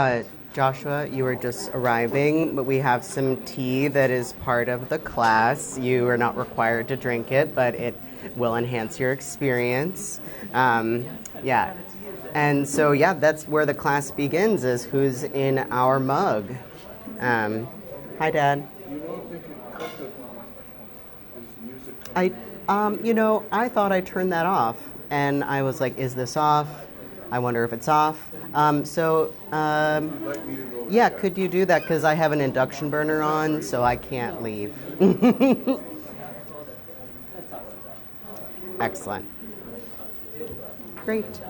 Uh, Joshua, you were just arriving, but we have some tea that is part of the class. You are not required to drink it, but it will enhance your experience. Yeah. And so, yeah, that's where the class begins, is who's in our mug. Hi, Dad. I thought I turned that off, and I was like, is this off? I wonder if it's off. Yeah, could you do that? Because I have an induction burner on, so I can't leave. Excellent. Great.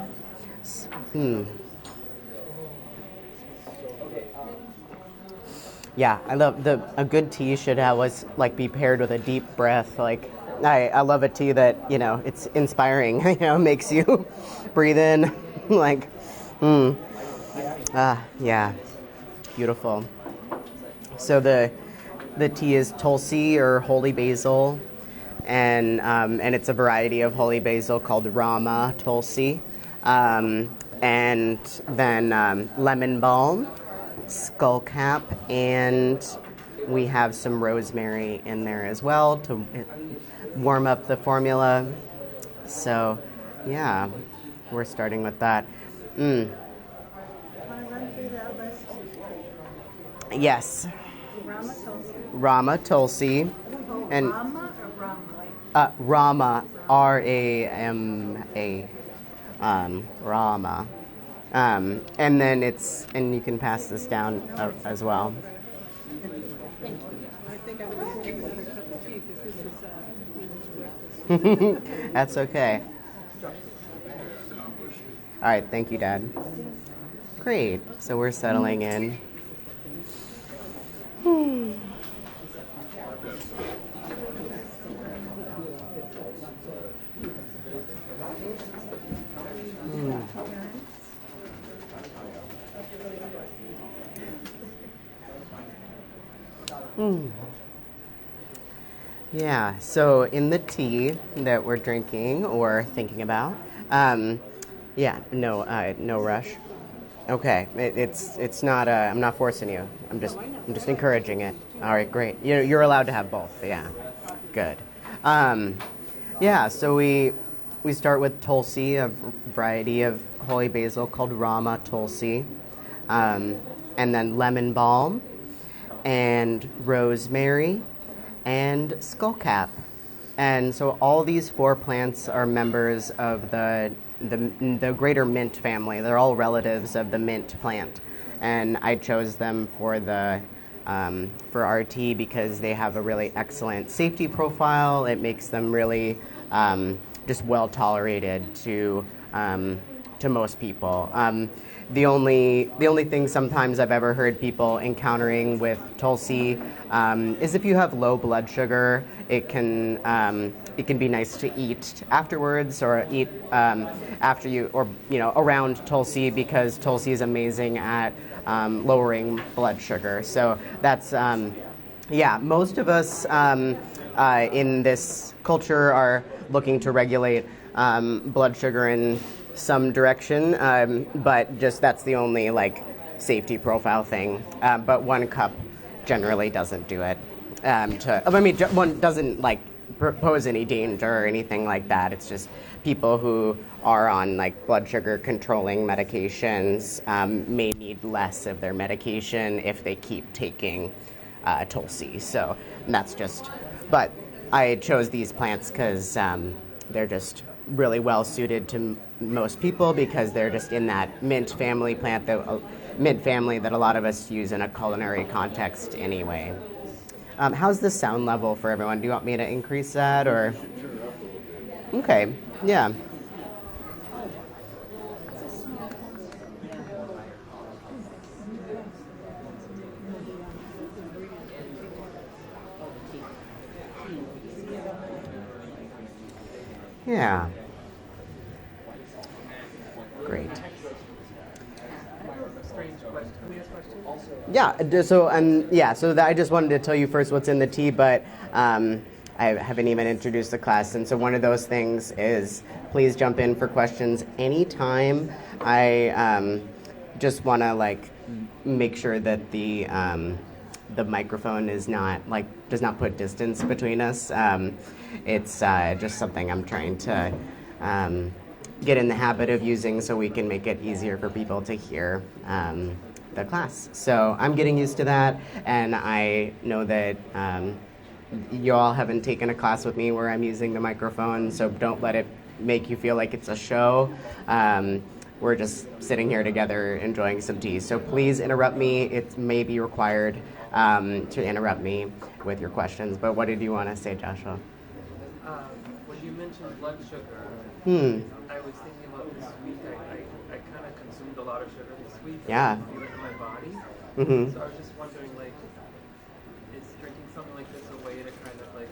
Yeah, I love a good tea should always like be paired with a deep breath. Like I love a tea that, it's inspiring, makes you breathe in like yeah. Beautiful. So the tea is Tulsi or holy basil, and it's a variety of holy basil called Rama Tulsi, and then lemon balm, skullcap, and we have some rosemary in there as well to warm up the formula. So, yeah, we're starting with that. Yes. Rama Tulsi. And Rama or Rama? Rama, Rama. Rama. And then and you can pass this down as well. I think I would just take another cup of tea because this is That's okay. All right, thank you, Dad. Great. So we're settling in. Yeah, so in the tea that we're drinking or thinking about, no rush. Okay, it's not. I'm not forcing you. I'm just encouraging it. All right, great. You're allowed to have both. Yeah, good. So we start with Tulsi, a variety of holy basil called Rama Tulsi, and then lemon balm, and rosemary, and skullcap. And so all these 4 plants are members of the greater mint family. They're all relatives of the mint plant, and I chose them for our tea because they have a really excellent safety profile. It makes them really just well tolerated to most people. The only thing sometimes I've ever heard people encountering with Tulsi is if you have low blood sugar, it can be nice to eat afterwards or eat after you or around Tulsi, because Tulsi is amazing at lowering blood sugar. So that's most of us in this culture are looking to regulate blood sugar in some direction, but just that's the only safety profile thing. But 1 cup generally doesn't do it. One doesn't pose any danger or anything like that. It's just people who are on blood sugar controlling medications may need less of their medication if they keep taking Tulsi. So that's just. But I chose these plants because they're just really well suited to most people, because they're just in that mint family that a lot of us use in a culinary context anyway. How's the sound level for everyone? Do you want me to increase that or? Okay, yeah. Yeah. Great. Yeah. So I just wanted to tell you first what's in the tea, but I haven't even introduced the class, and so one of those things is please jump in for questions anytime. I just want to like make sure that the microphone is not like does not put distance between us. It's just something I'm trying to get in the habit of using so we can make it easier for people to hear the class. So I'm getting used to that, and I know that you all haven't taken a class with me where I'm using the microphone, so don't let it make you feel like it's a show. We're just sitting here together enjoying some tea. So please interrupt me. It may be required to interrupt me with your questions. But what did you want to say, Joshua? When you mentioned blood sugar, I was thinking about this week. I kind of consumed a lot of sugar this week. Yeah. I feel it in my body. Mm-hmm. So I was just wondering, like, is drinking something like this a way to kind of, like,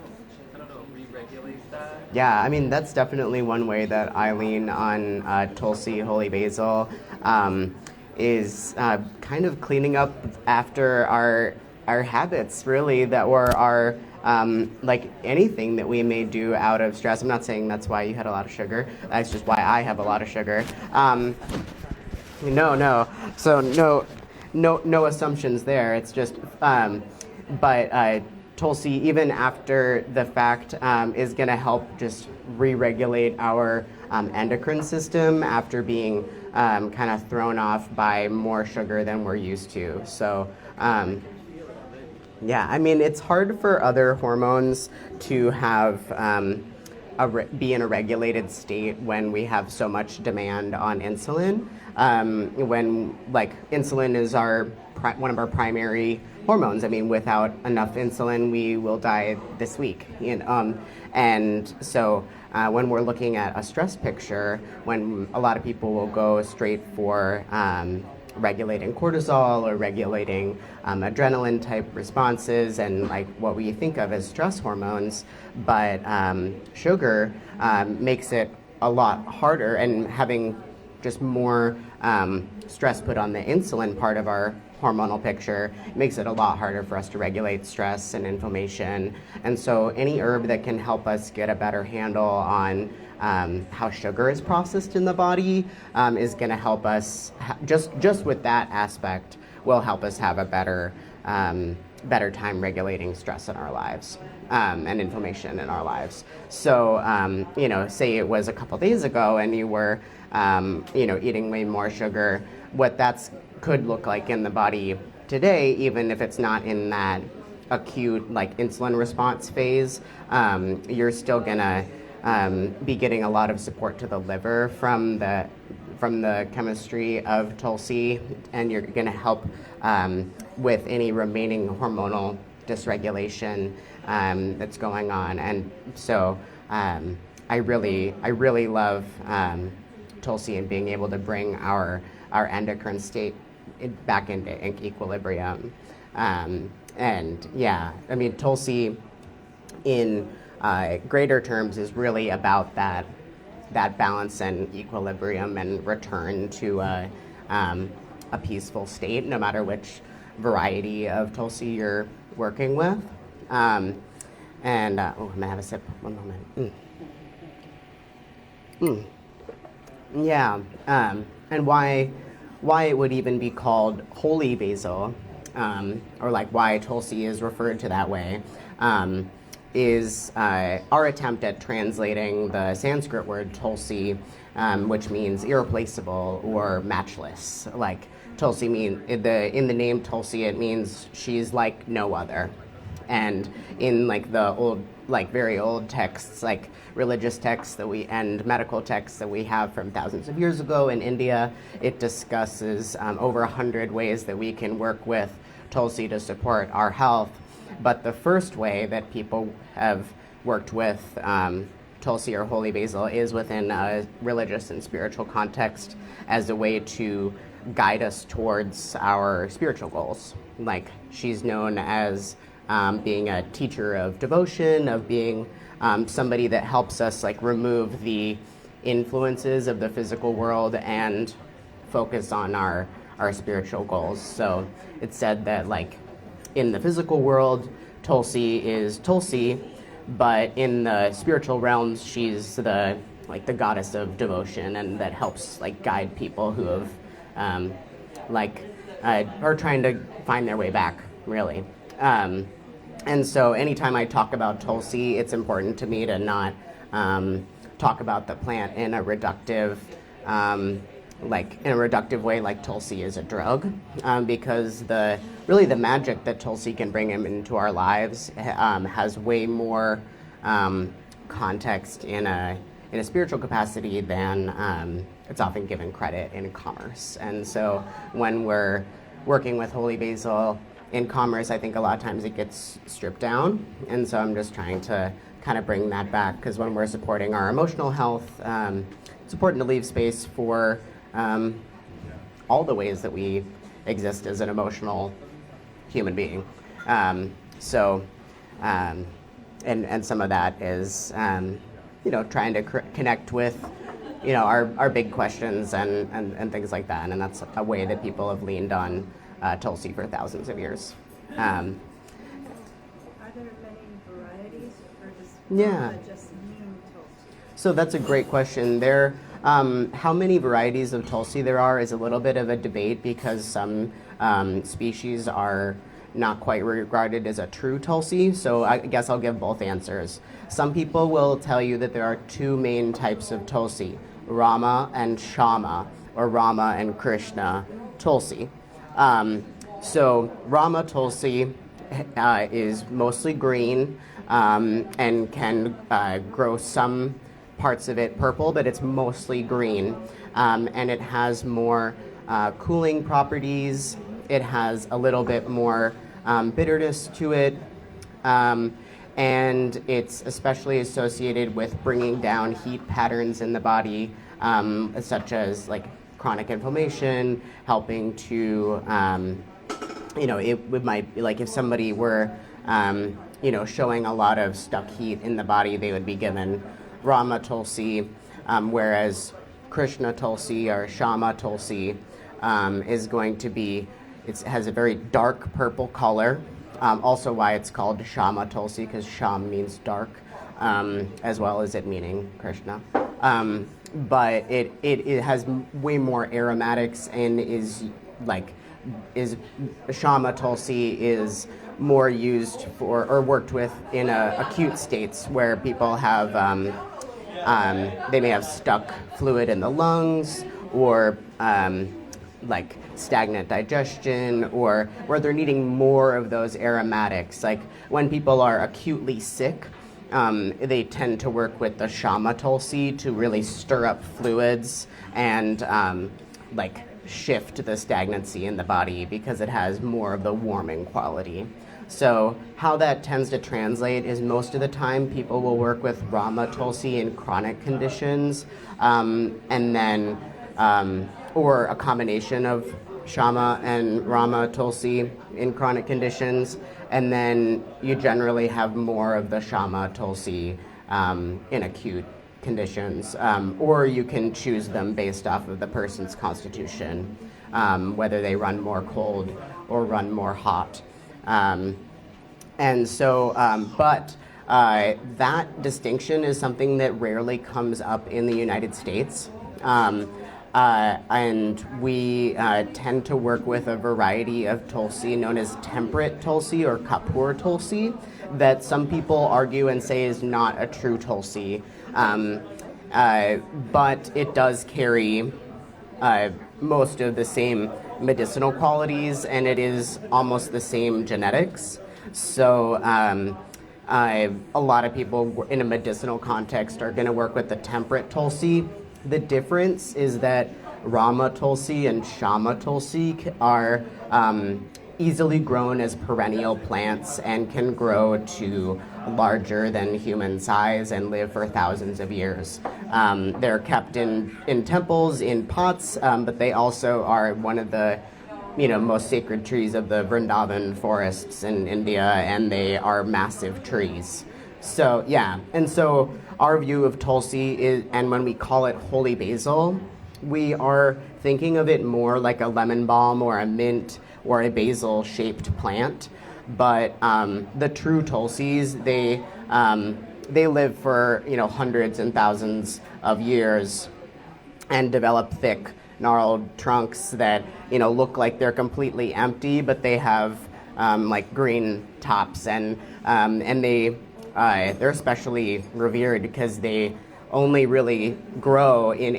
I don't know, re-regulate that? Yeah, I mean, that's definitely one way that I lean on Tulsi Holy Basil, is kind of cleaning up after our habits, really, that were our, like anything that we may do out of stress. I'm not saying that's why you had a lot of sugar. That's just why I have a lot of sugar. No. So no assumptions there. It's just, but Tulsi, even after the fact, is going to help just re-regulate our endocrine system after being kind of thrown off by more sugar than we're used to. So, yeah, I mean, it's hard for other hormones to have be in a regulated state when we have so much demand on insulin. When like insulin is one of our primary hormones. I mean, without enough insulin, we will die this week. And so when we're looking at a stress picture, when a lot of people will go straight for regulating cortisol or regulating adrenaline type responses and like what we think of as stress hormones, but sugar makes it a lot harder, and having just more stress put on the insulin part of our hormonal picture makes it a lot harder for us to regulate stress and inflammation. And so any herb that can help us get a better handle on how sugar is processed in the body is going to help us, just with that aspect, will help us have a better time regulating stress in our lives and inflammation in our lives. So, say it was a couple days ago and you were, eating way more sugar, what that's could look like in the body today, even if it's not in that acute like insulin response phase, you're still gonna be getting a lot of support to the liver from the chemistry of Tulsi, and you're gonna help with any remaining hormonal dysregulation that's going on. And so I really love Tulsi and being able to bring our endocrine state back into equilibrium. And yeah, I mean, Tulsi in greater terms is really about that balance and equilibrium and return to a peaceful state, no matter which variety of Tulsi you're working with. I'm gonna have a sip. One moment. Yeah, and why it would even be called holy basil, or like why Tulsi is referred to that way, is our attempt at translating the Sanskrit word Tulsi, which means irreplaceable or matchless. Like Tulsi in the name Tulsi, it means she's like no other. And in like the old, like very old texts, like religious texts and medical texts that we have from thousands of years ago in India, it discusses over 100 ways that we can work with Tulsi to support our health. But the first way that people have worked with Tulsi or holy basil is within a religious and spiritual context as a way to guide us towards our spiritual goals. Like she's known as being a teacher of devotion, of being somebody that helps us like remove the influences of the physical world and focus on our spiritual goals. So it's said that like in the physical world, Tulsi is Tulsi, but in the spiritual realms, she's the goddess of devotion, and that helps like guide people who have or trying to find their way back, really. And so anytime I talk about Tulsi, it's important to me to not talk about the plant in a reductive way, like Tulsi is a drug, because the magic that Tulsi can bring into our lives has way more context in a spiritual capacity than it's often given credit in commerce. And so when we're working with holy basil in commerce, I think a lot of times it gets stripped down. And so I'm just trying to kind of bring that back, because when we're supporting our emotional health, it's important to leave space for all the ways that we exist as an emotional human being. And some of that is, trying to connect with, our big questions and things like that. And that's a way that people have leaned on Tulsi for thousands of years. Are there many varieties, or does Yeah. Rama just mean Tulsi? So that's a great question. How many varieties of Tulsi there are is a little bit of a debate, because some species are not quite regarded as a true Tulsi. So I guess I'll give both answers. Some people will tell you that there are two main types of Tulsi, Rama and Shama, or Rama and Krishna Tulsi. So Rama Tulsi is mostly green and can grow some parts of it purple, but it's mostly green. And it has more cooling properties. It has a little bit more bitterness to it. And it's especially associated with bringing down heat patterns in the body, such as like chronic inflammation, helping to, it might be like if somebody were, showing a lot of stuck heat in the body, they would be given Rama Tulsi, whereas Krishna Tulsi or Shama Tulsi is going to be, it has a very dark purple color. Also why it's called Shama Tulsi, because Sham means dark, as well as it meaning Krishna. But it has way more aromatics and is Shama Tulsi is more used for or worked with in acute states where people have they may have stuck fluid in the lungs, or like stagnant digestion, or where they're needing more of those aromatics. Like when people are acutely sick, they tend to work with the Shama Tulsi to really stir up fluids and shift the stagnancy in the body, because it has more of the warming quality. So how that tends to translate is most of the time people will work with Rama Tulsi in chronic conditions, and then or a combination of Shama and Rama Tulsi in chronic conditions, and then you generally have more of the Shama Tulsi in acute conditions, or you can choose them based off of the person's constitution, whether they run more cold or run more hot. But that distinction is something that rarely comes up in the United States. And we tend to work with a variety of Tulsi known as temperate Tulsi or Kapur Tulsi that some people argue and say is not a true Tulsi. But it does carry most of the same medicinal qualities, and it is almost the same genetics. So a lot of people in a medicinal context are going to work with the temperate Tulsi. The difference is that Rama Tulsi and Shama Tulsi are easily grown as perennial plants and can grow to larger than human size and live for thousands of years. They're kept in temples, in pots, but they also are one of the most sacred trees of the Vrindavan forests in India, and they are massive trees. So yeah, and so our view of Tulsi is, and when we call it holy basil, we are thinking of it more like a lemon balm or a mint or a basil-shaped plant. But the true Tulsis, they live for hundreds and thousands of years and develop thick gnarled trunks that look like they're completely empty, but they have like green tops, and they're especially revered because they only really grow in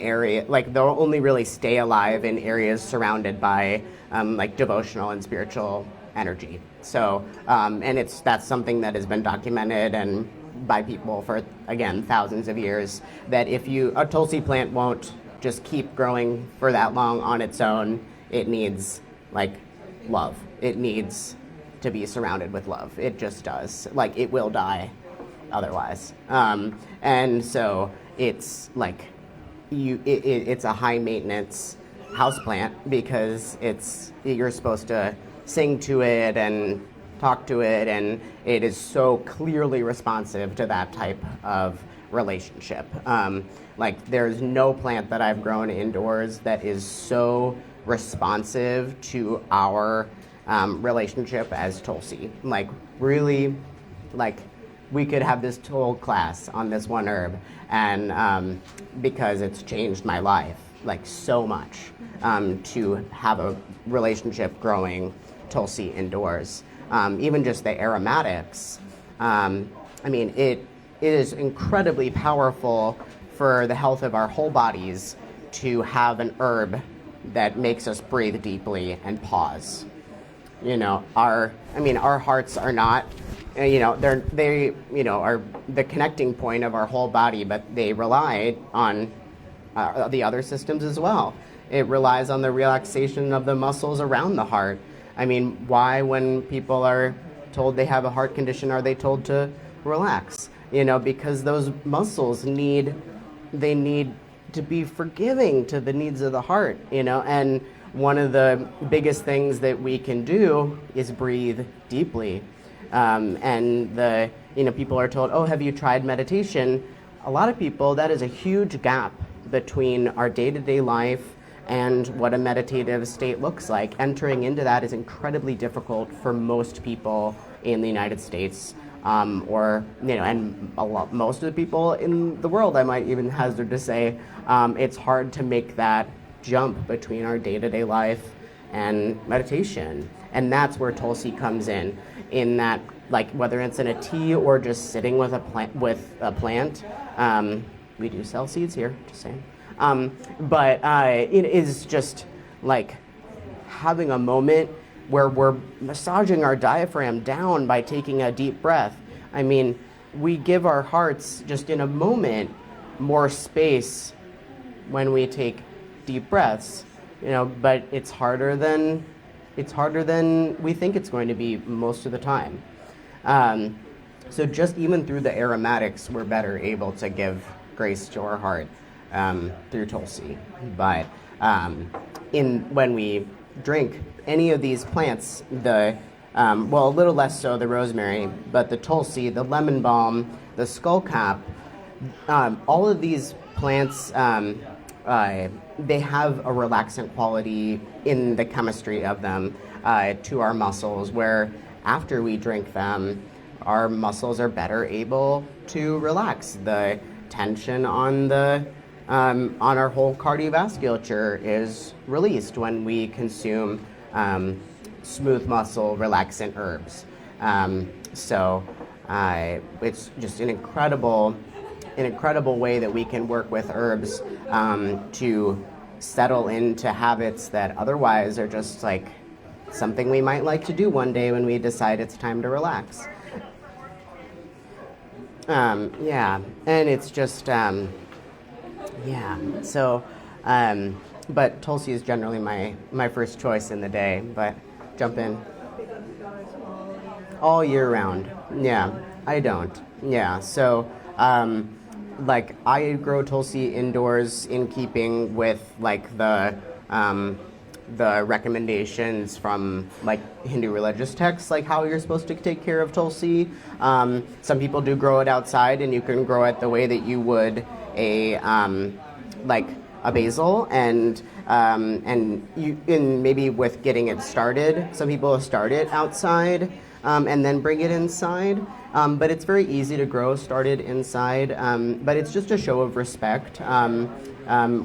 they'll only really stay alive in areas surrounded by like devotional and spiritual energy. So, and that's something that has been documented and by people for, again, thousands of years, that a Tulsi plant won't just keep growing for that long on its own. It needs like love. It needs to be surrounded with love. It just does. Like, it will die otherwise. And so it's like it's a high maintenance houseplant because you're supposed to sing to it and talk to it, and it is so clearly responsive to that type of relationship. Like, there's no plant that I've grown indoors that is so responsive to our relationship as Tulsi. Like, really, like, we could have this whole class on this one herb, and because it's changed my life like so much to have a relationship growing Tulsi indoors. Even just the aromatics. I mean, it is incredibly powerful for the health of our whole bodies to have an herb that makes us breathe deeply and pause. Our hearts are not, they are the connecting point of our whole body, but they rely on the other systems as well. It relies on the relaxation of the muscles around the heart. I mean, why, when people are told they have a heart condition, are they told to relax? Because those muscles need to be forgiving to the needs of the heart, and one of the biggest things that we can do is breathe deeply. And people are told, oh, have you tried meditation? A lot of people, that is a huge gap between our day-to-day life and what a meditative state looks like. Entering into that is incredibly difficult for most people in the United States, and most of the people in the world, I might even hazard to say. It's hard to make that jump between our day-to-day life and meditation. And that's where Tulsi comes in that, like, whether it's in a tea or just sitting with a plant. We do sell seeds here, just saying. But it is just like having a moment where we're massaging our diaphragm down by taking a deep breath. I mean, we give our hearts just in a moment more space when we take deep breaths, but it's harder than we think it's going to be most of the time. So just even through the aromatics, we're better able to give grace to our heart through Tulsi. But when we drink any of these plants, a little less so the rosemary, but the Tulsi, the lemon balm, the skullcap, all of these plants, they have a relaxant quality in the chemistry of them to our muscles, where after we drink them, our muscles are better able to relax. The tension on our whole cardiovasculature is released when we consume smooth muscle relaxant herbs. So it's just an incredible way that we can work with herbs to settle into habits that otherwise are just like something we might like to do one day when we decide it's time to relax. And it's just, so, but Tulsi is generally my first choice in the day, but jump in. All year round. Yeah, I don't. Yeah, so, like, I grow Tulsi indoors in keeping with, like, the recommendations from, like, Hindu religious texts, like how you're supposed to take care of Tulsi. Some people do grow it outside, and you can grow it the way that you would a basil, and maybe with getting it started. Some people start it outside and then bring it inside. But it's very easy to grow started inside, but it's just a show of respect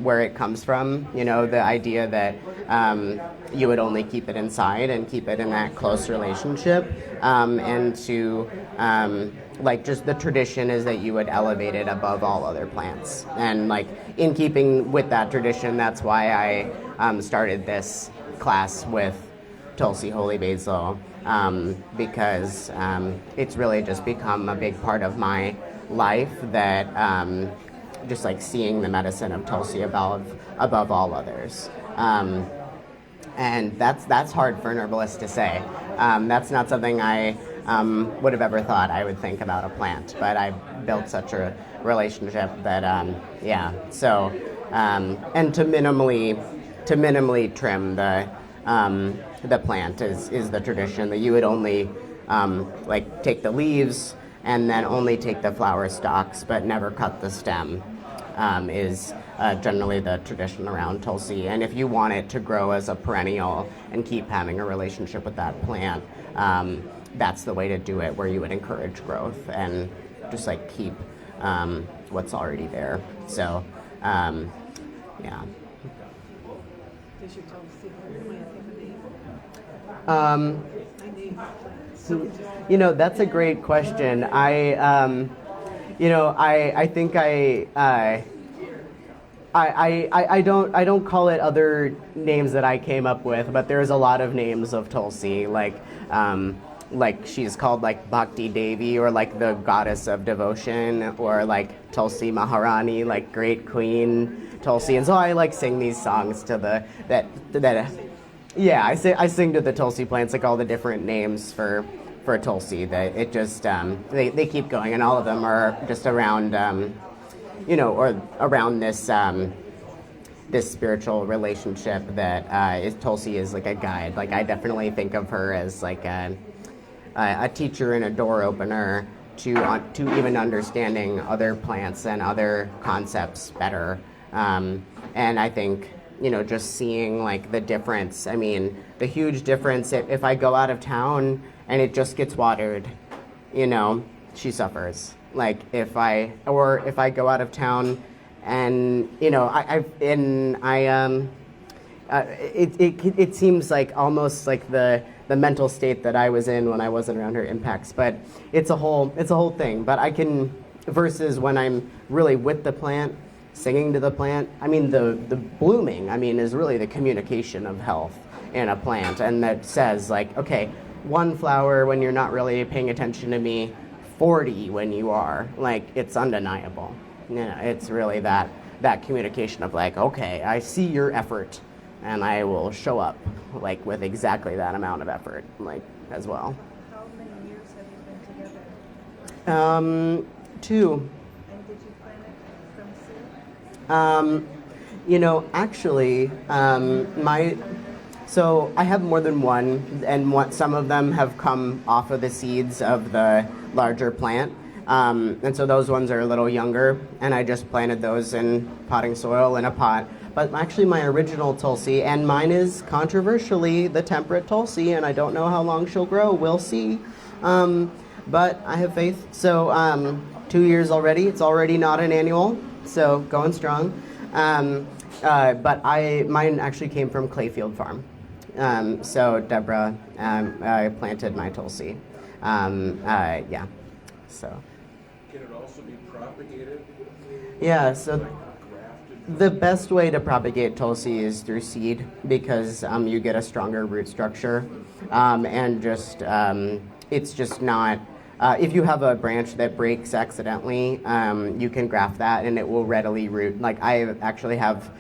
where it comes from. You know, the idea that you would only keep it inside and keep it in that close relationship, and to like just the tradition is that you would elevate it above all other plants. And like in keeping with that tradition, that's why I started this class with Tulsi Holy Basil, because it's really just become a big part of my life, that just like seeing the medicine of Tulsi above all others. And that's hard for an herbalist to say. That's not something I would have ever thought I would think about a plant, but I built such a relationship that yeah. So and to minimally trim the plant is the tradition, that you would only like take the leaves and then only take the flower stalks, but never cut the stem. Is generally the tradition around Tulsi. And if you want it to grow as a perennial and keep having a relationship with that plant, that's the way to do it, where you would encourage growth and just like keep what's already there. So, yeah. Does your Tulsi plant have a name? I name plants. You know, that's a great question. I think I don't call it other names that I came up with, but there's a lot of names of Tulsi, like she's called like Bhakti Devi, or like the goddess of devotion, or like Tulsi Maharani, like great queen Tulsi. And so I like sing these songs to I sing to the Tulsi plants, like all the different names for Tulsi, that it just they keep going, and all of them are just around or around this this spiritual relationship that is Tulsi is like a guide. Like I definitely think of her as like a teacher and a door opener to even understanding other plants and other concepts better. And I think just seeing like the difference. I mean, the huge difference if I go out of town and it just gets watered, she suffers. Like if I go out of town and it seems like almost like the mental state that I was in when I wasn't around her impacts, but it's a whole thing. But I can, versus when I'm really with the plant, singing to the plant. I mean, the blooming, is really the communication of health in a plant, and that says like, okay, one flower when you're not really paying attention to me, 40 when you are. Like, it's undeniable. It's really that communication of like, okay, I see your effort, and I will show up like with exactly that amount of effort, like as well. How many years have you been together? 2. And did you plant it from seed? Actually, so I have more than one, and some of them have come off of the seeds of the larger plant. And so those ones are a little younger, and I just planted those in potting soil in a pot. But actually my original Tulsi, and mine is controversially the temperate Tulsi, and I don't know how long she'll grow. We'll see. But I have faith. So 2 years already. It's already not an annual, so going strong. But mine actually came from Clayfield Farm. So Deborah planted my Tulsi. Yeah. So. Can it also be propagated? Yeah. So the best way to propagate Tulsi is through seed, because you get a stronger root structure, and just it's just not. If you have a branch that breaks accidentally, you can graft that and it will readily root. Like I actually have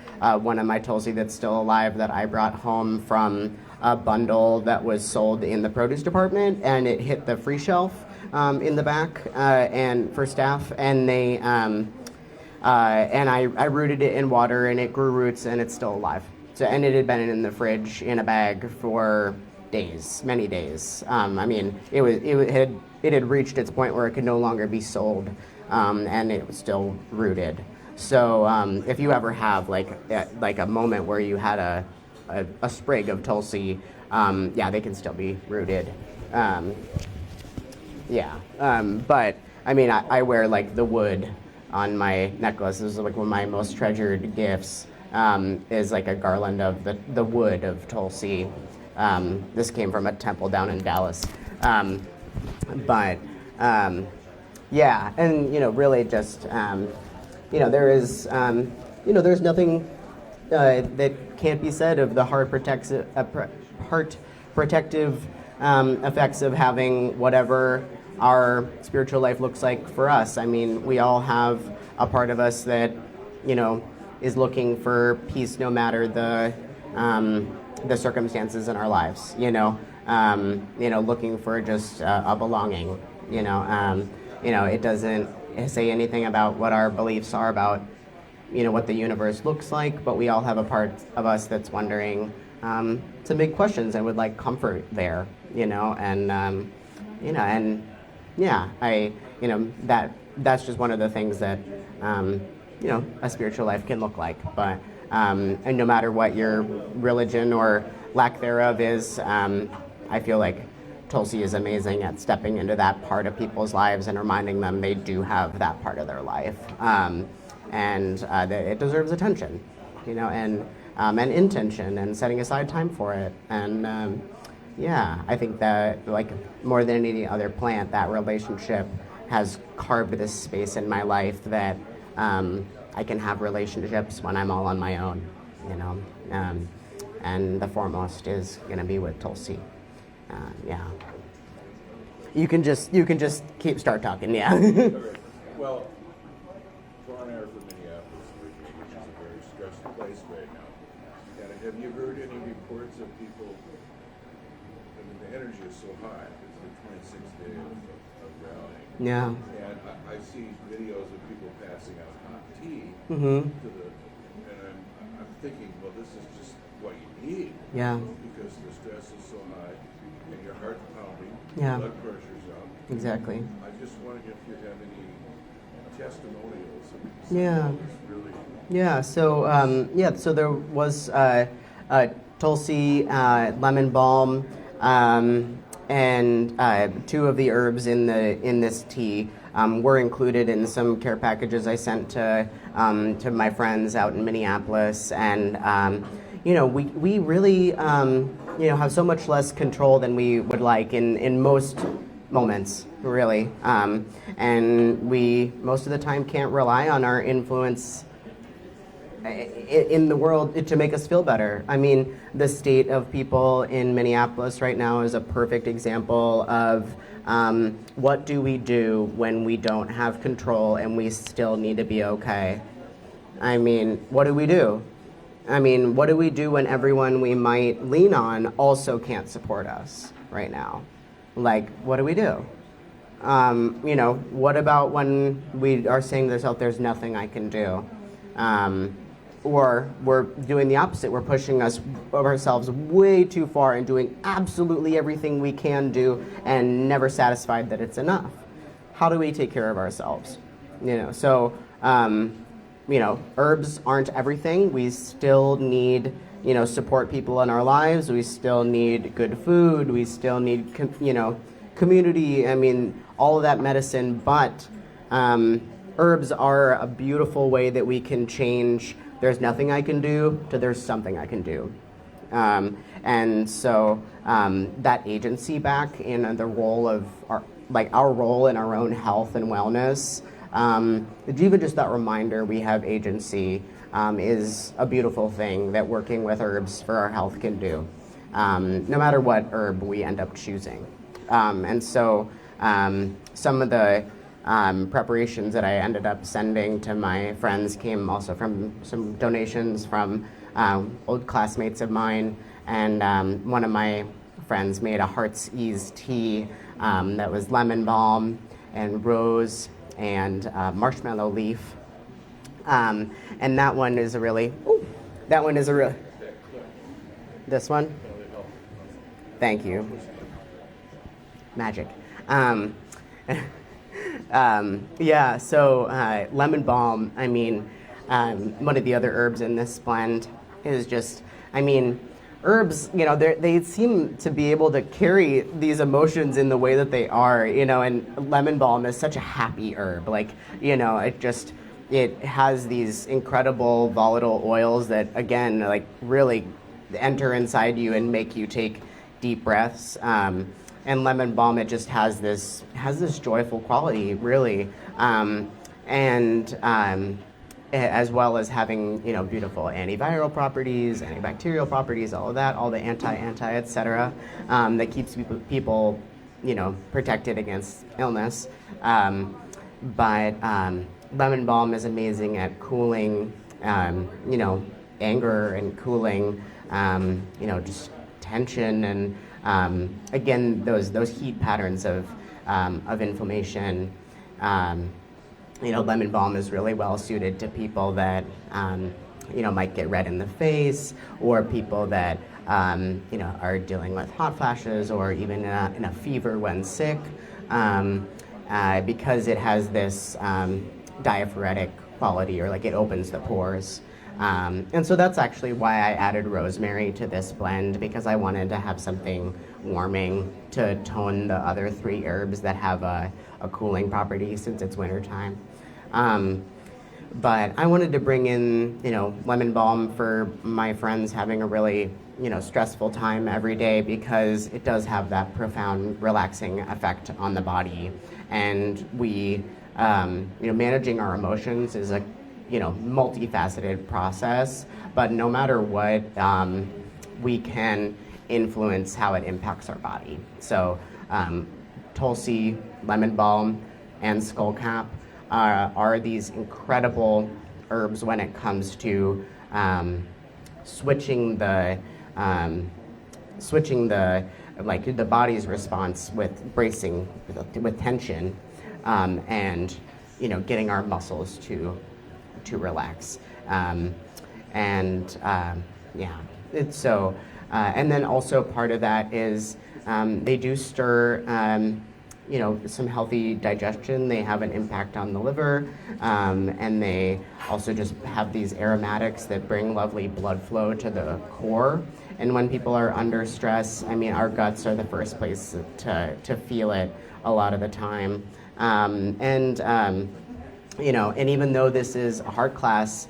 one of my Tulsi that's still alive that I brought home from a bundle that was sold in the produce department, and it hit the free shelf in the back and for staff, and they and I rooted it in water, and it grew roots, and it's still alive. So, and it had been in the fridge in a bag for days, many days. It had reached its point where it could no longer be sold, and it was still rooted. So if you ever have like a moment where you had a sprig of Tulsi, they can still be rooted. But I wear like the wood on my necklace. This is like one of my most treasured gifts. Is like a garland of the wood of Tulsi. This came from a temple down in Dallas. But yeah, and really just there is there's nothing that can't be said of the heart protective effects of having whatever our spiritual life looks like for us. I mean, we all have a part of us that is looking for peace no matter the circumstances in our lives. Looking for just a belonging. It doesn't say anything about what our beliefs are about what the universe looks like, but we all have a part of us that's wondering some big questions and would like comfort there. That's just one of the things that a spiritual life can look like. But and no matter what your religion or lack thereof is, I feel like Tulsi is amazing at stepping into that part of people's lives and reminding them they do have that part of their life, and that it deserves attention, and intention and setting aside time for it. And I think that like more than any other plant, that relationship has carved this space in my life that I can have relationships when I'm all on my own, and the foremost is going to be with Tulsi. You can just start talking. Yeah. Well, Ron Air from Minneapolis, which is a very stressed place right now. And have you heard any reports of people? I mean, the energy is so high. It's the 26th day of rallying. Yeah. And I see videos of people passing out hot tea Mm-hmm. and I'm thinking, well, this is just what you need. Yeah. Because the stress is so high, and your heart's pounding, Yeah. blood pressure's up. Exactly. I just wondered if you have any testimonials of Yeah. something that's really. Yeah. So there was Tulsi, lemon balm, and two of the herbs in this tea were included in some care packages I sent to my friends out in Minneapolis, and we really have so much less control than we would like in most moments, really, and we most of the time can't rely on our influence in the world to make us feel better. I mean, the state of people in Minneapolis right now is a perfect example of what do we do when we don't have control and we still need to be okay. I mean, what do we do? I mean, what do we do when everyone we might lean on also can't support us right now? Like, what do we do? What about when we are saying to ourselves, there's nothing I can do? Or we're doing the opposite. We're pushing ourselves way too far and doing absolutely everything we can do and never satisfied that it's enough. How do we take care of ourselves? Herbs aren't everything. We still need, support people in our lives. We still need good food. We still need, community. I mean, all of that medicine. But herbs are a beautiful way that we can change there's nothing I can do to there's something I can do. And so that agency back in the role of our role in our own health and wellness, even just that reminder we have agency is a beautiful thing that working with herbs for our health can do, no matter what herb we end up choosing. And so some of the preparations that I ended up sending to my friends came also from some donations from old classmates of mine, and one of my friends made a heart's ease tea that was lemon balm and rose and marshmallow leaf, and that one is this one? Thank you. Magic. Lemon balm, I mean, one of the other herbs in this blend is just, I mean, herbs, they seem to be able to carry these emotions in the way that they are, and lemon balm is such a happy herb. Like, it just, it has these incredible volatile oils that, again, like really enter inside you and make you take deep breaths. And lemon balm, it just has this joyful quality, really, as well as having beautiful antiviral properties, antibacterial properties, all of that, all the anti, etc. That keeps people protected against illness. But lemon balm is amazing at cooling, anger and cooling, just tension and again those heat patterns of inflammation. Lemon balm is really well suited to people that might get red in the face, or people that are dealing with hot flashes, or even in a fever when sick, because it has this diaphoretic quality, or like it opens the pores. And so that's actually why I added rosemary to this blend, because I wanted to have something warming to tone the other 3 herbs that have a cooling property since it's wintertime. But I wanted to bring in, lemon balm for my friends having a really, stressful time every day, because it does have that profound relaxing effect on the body. And we, managing our emotions is a multifaceted process, but no matter what, we can influence how it impacts our body. So Tulsi, lemon balm, and skullcap are these incredible herbs when it comes to switching the body's response with bracing, with tension, and getting our muscles to relax. It's so, and then also part of that is they do stir, some healthy digestion. They have an impact on the liver, and they also just have these aromatics that bring lovely blood flow to the core. And when people are under stress, our guts are the first place to feel it a lot of the time. And even though this is a heart class,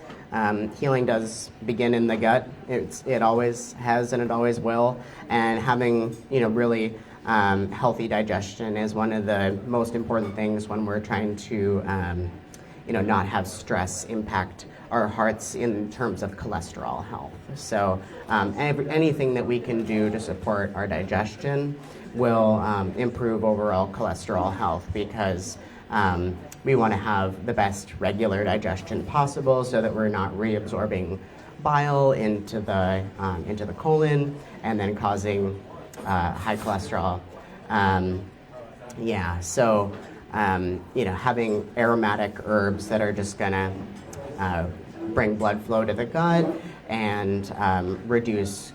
healing does begin in the gut. It always has and it always will. And having, really healthy digestion is one of the most important things when we're trying to, not have stress impact our hearts in terms of cholesterol health. So anything that we can do to support our digestion will improve overall cholesterol health, because we want to have the best regular digestion possible, so that we're not reabsorbing bile into the colon and then causing high cholesterol. Having aromatic herbs that are just gonna bring blood flow to the gut and reduce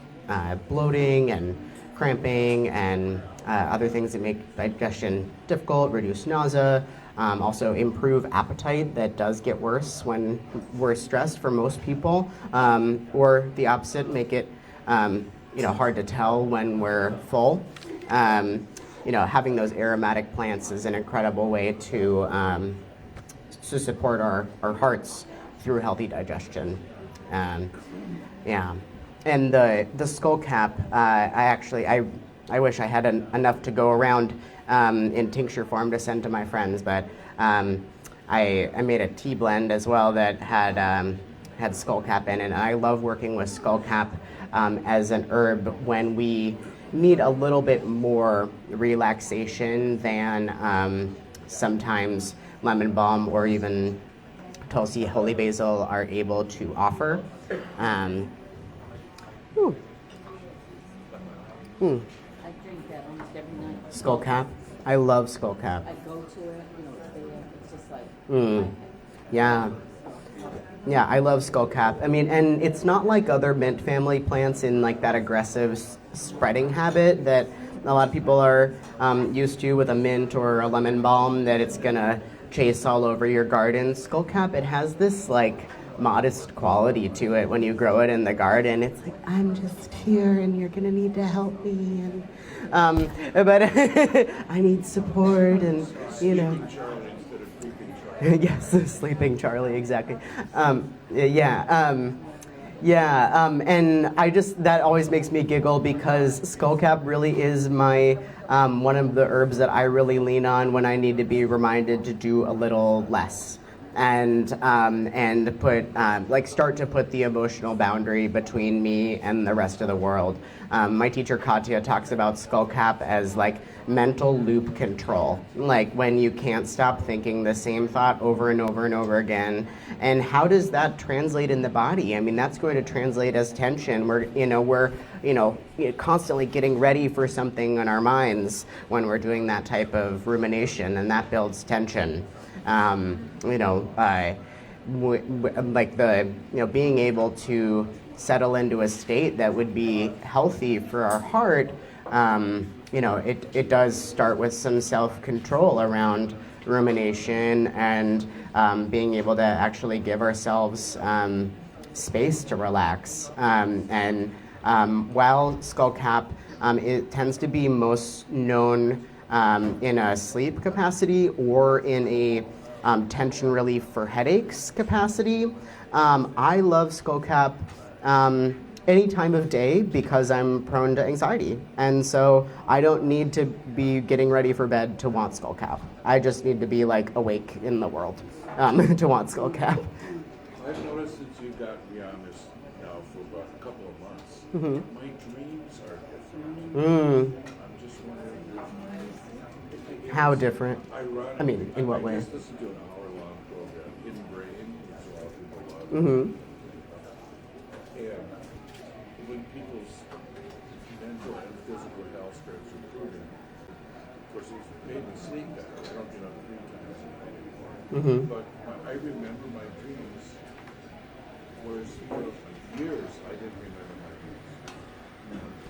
bloating and cramping and other things that make digestion difficult, reduce nausea. Also improve appetite. That does get worse when we're stressed for most people, or the opposite, make it hard to tell when we're full. Having those aromatic plants is an incredible way to support our hearts through healthy digestion. And the skullcap, I wish I had enough to go around in tincture form to send to my friends, but I made a tea blend as well that had skullcap in it. And I love working with skullcap as an herb when we need a little bit more relaxation than sometimes lemon balm or even Tulsi, holy basil are able to offer. I drink that almost every night. Skullcap. I love skullcap. I go to it, it's just like. Yeah. Yeah, I love skullcap. And it's not like other mint family plants in like that aggressive spreading habit that a lot of people are used to with a mint or a lemon balm, that it's gonna chase all over your garden. Skullcap, it has this like modest quality to it when you grow it in the garden. It's like, I'm just here and you're gonna need to help me, and but I need support, and Sleeping Charlie instead of creeping Yes, Sleeping Charlie, exactly. And I just, that always makes me giggle because skullcap really is my, one of the herbs that I really lean on when I need to be reminded to do a little less. And put start to put the emotional boundary between me and the rest of the world. My teacher Katya talks about skullcap as like mental loop control, like when you can't stop thinking the same thought over and over and over again. And how does that translate in the body? I mean, that's going to translate as tension. We're constantly getting ready for something in our minds when we're doing that type of rumination, and that builds tension. Being able to settle into a state that would be healthy for our heart, it does start with some self-control around rumination and being able to actually give ourselves space to relax. While skullcap, it tends to be most known in a sleep capacity or in a tension relief for headaches capacity. I love skullcap any time of day because I'm prone to anxiety. And so I don't need to be getting ready for bed to want skullcap. I just need to be like awake in the world to want skullcap. I've noticed since you got me on this now for about a couple of months, my dreams are different. I'm just wondering. How different? Ironically, I mean, in what way? I just listened to an hour-long program, Hidden Brain, which a lot of people love. And when people's mental and physical health starts improving, of course, it's made me sleep better. I don't get up 3 times a night anymore. But I remember my dreams, whereas for years I didn't remember my dreams.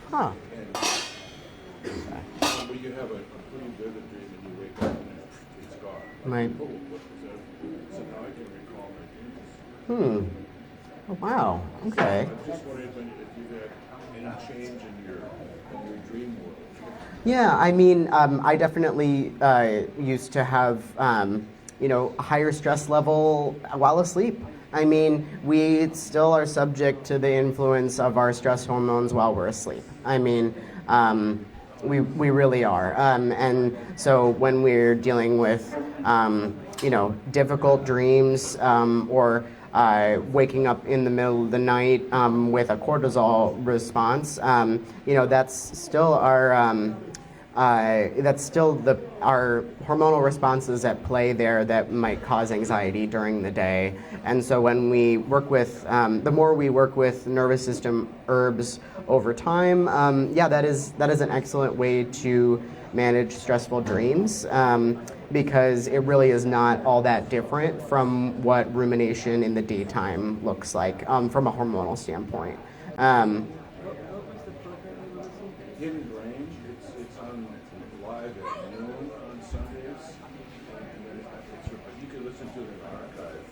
Huh. And when you have a pretty vivid dream and you wake up and it's gone. Right. Oh, what was that? So now I can recall my dreams. Oh, wow. Okay. I'm just wondering if you had any change in your dream world. Yeah, I mean, I definitely used to have, a higher stress level while asleep. I mean, we still are subject to the influence of our stress hormones while we're asleep. I mean, we really are. And so when we're dealing with, difficult dreams or waking up in the middle of the night with a cortisol response, that's still our our hormonal responses at play there that might cause anxiety during the day. And so when we work with, the more we work with nervous system herbs over time, that is an excellent way to manage stressful dreams. Because it really is not all that different from what rumination in the daytime looks like from a hormonal standpoint. What was the program you were listening to? Hidden Brain, it's on live at noon on Sundays, and then you can listen to the archive.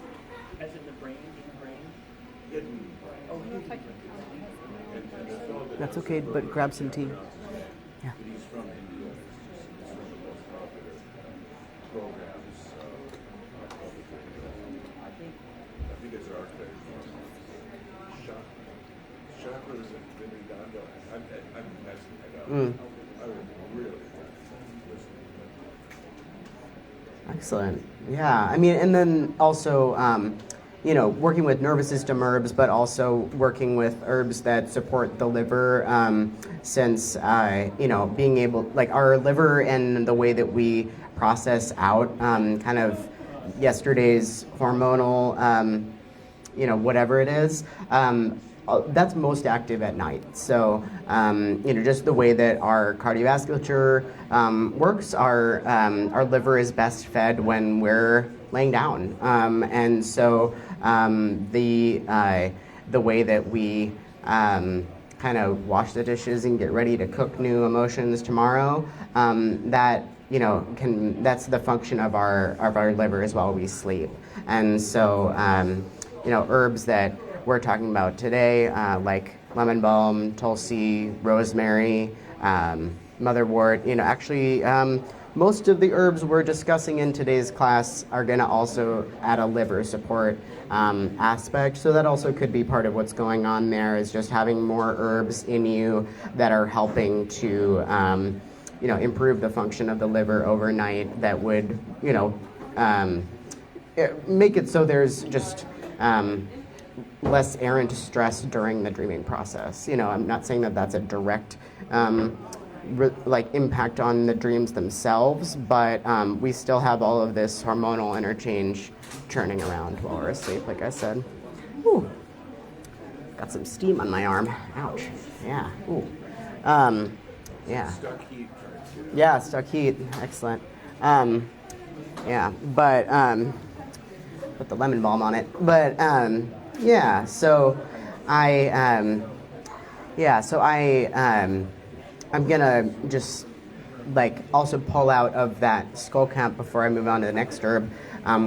As in the brain, hidden brain? Hidden Brain. Oh, hidden brain. And the fellow that That's does okay, the but grab some tea. Yeah. He's from India. He's one of the most popular programs. I think it's an archive. Chakras and Vinidanda. I'm messing it up. I would really listen to Excellent. Yeah, I mean, and then also, working with nervous system herbs, but also working with herbs that support the liver, since, being able, like our liver and the way that we process out kind of yesterday's hormonal, whatever it is, that's most active at night. So, just the way that our cardiovasculature works, our liver is best fed when we're laying down. And so the way that we kind of wash the dishes and get ready to cook new emotions tomorrow, that's the function of our livers while we sleep. And so, herbs that we're talking about today, like lemon balm, tulsi, rosemary, motherwort, most of the herbs we're discussing in today's class are going to also add a liver support aspect. So that also could be part of what's going on there, is just having more herbs in you that are helping to improve the function of the liver overnight. That would make it so there's just less errant stress during the dreaming process. I'm not saying that that's a direct impact on the dreams themselves, but we still have all of this hormonal interchange churning around while we're asleep, like I said. Ooh. Got some steam on my arm. Ouch. Yeah. Ooh. Yeah. Stuck heat. Yeah, stuck heat. Excellent. Yeah, but put the lemon balm on it. But yeah, so I'm gonna just also pull out of that skull cap before I move on to the next herb.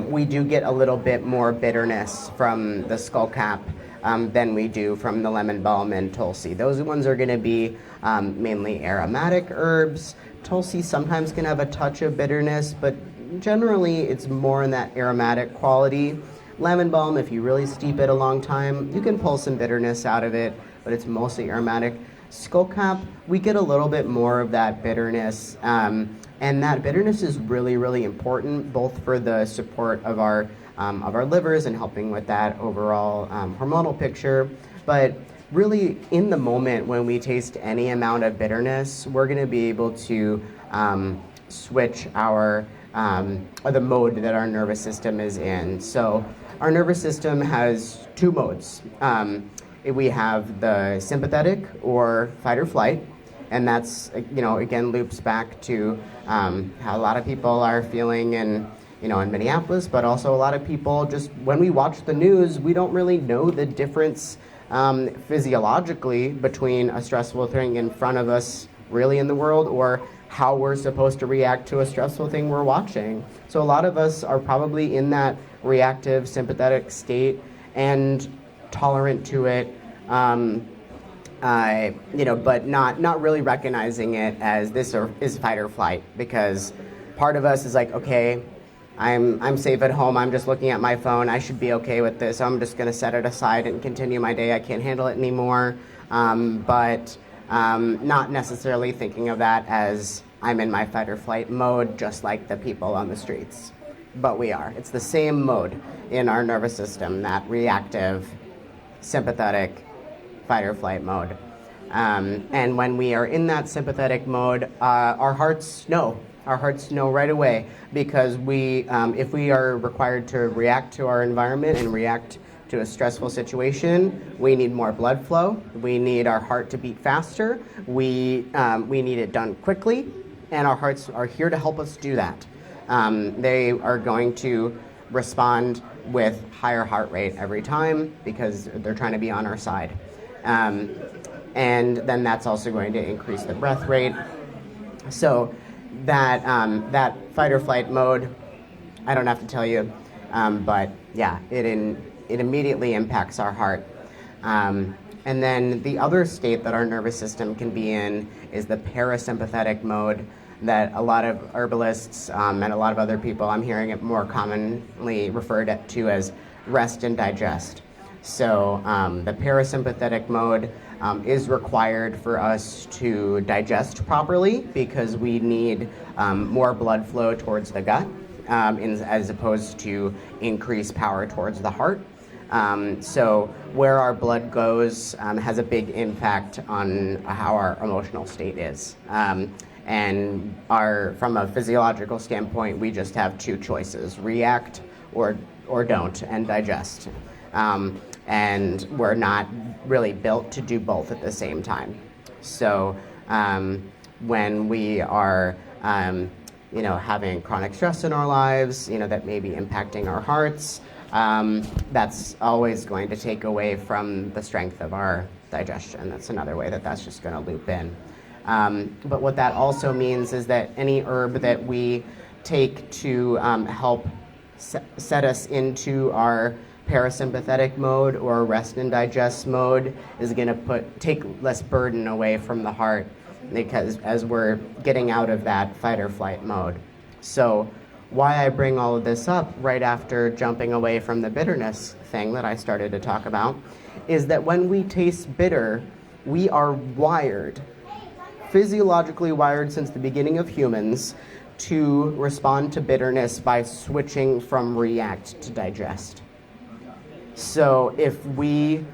We do get a little bit more bitterness from the skull cap than we do from the lemon balm and Tulsi. Those ones are going to be mainly aromatic herbs. Tulsi sometimes can have a touch of bitterness, but generally it's more in that aromatic quality. Lemon balm, if you really steep it a long time, you can pull some bitterness out of it, but it's mostly aromatic. Skullcap, we get a little bit more of that bitterness, and that bitterness is really, really important, both for the support of our livers and helping with that overall hormonal picture. But really, in the moment when we taste any amount of bitterness, we're going to be able to switch the mode that our nervous system is in. So our nervous system has two modes. We have the sympathetic or fight or flight, and that's, again, loops back to how a lot of people are feeling in Minneapolis, but also a lot of people, just when we watch the news, we don't really know the difference physiologically between a stressful thing in front of us really in the world or how we're supposed to react to a stressful thing we're watching. So a lot of us are probably in that reactive sympathetic state and tolerant to it, but not really recognizing it as this is fight or flight, because part of us is like, okay, I'm safe at home, I'm just looking at my phone, I should be okay with this, I'm just going to set it aside and continue my day, I can't handle it anymore, but not necessarily thinking of that as I'm in my fight or flight mode, just like the people on the streets. But we are. It's the same mode in our nervous system, that reactive, sympathetic, fight or flight mode. And when we are in that sympathetic mode, our hearts know. Our hearts know right away, because if we are required to react to our environment and react to a stressful situation, we need more blood flow. We need our heart to beat faster. We need it done quickly, and our hearts are here to help us do that. They are going to respond with higher heart rate every time because they're trying to be on our side. And then that's also going to increase the breath rate. So that fight or flight mode, I don't have to tell you, but yeah, it immediately impacts our heart. And then the other state that our nervous system can be in is the parasympathetic mode, that a lot of herbalists and a lot of other people, I'm hearing it more commonly referred to as rest and digest. So the parasympathetic mode is required for us to digest properly, because we need more blood flow towards the gut as opposed to increased power towards the heart. So where our blood goes has a big impact on how our emotional state is. And from a physiological standpoint, we just have two choices: react or don't, and digest. And we're not really built to do both at the same time. So when we are having chronic stress in our lives, that may be impacting our hearts, that's always going to take away from the strength of our digestion. That's another way that's just going to loop in. But what that also means is that any herb that we take to help set us into our parasympathetic mode or rest and digest mode is going to take less burden away from the heart. because as we're getting out of that fight or flight mode. So why I bring all of this up right after jumping away from the bitterness thing that I started to talk about is that when we taste bitter, we are wired, physiologically wired since the beginning of humans, to respond to bitterness by switching from react to digest. So if we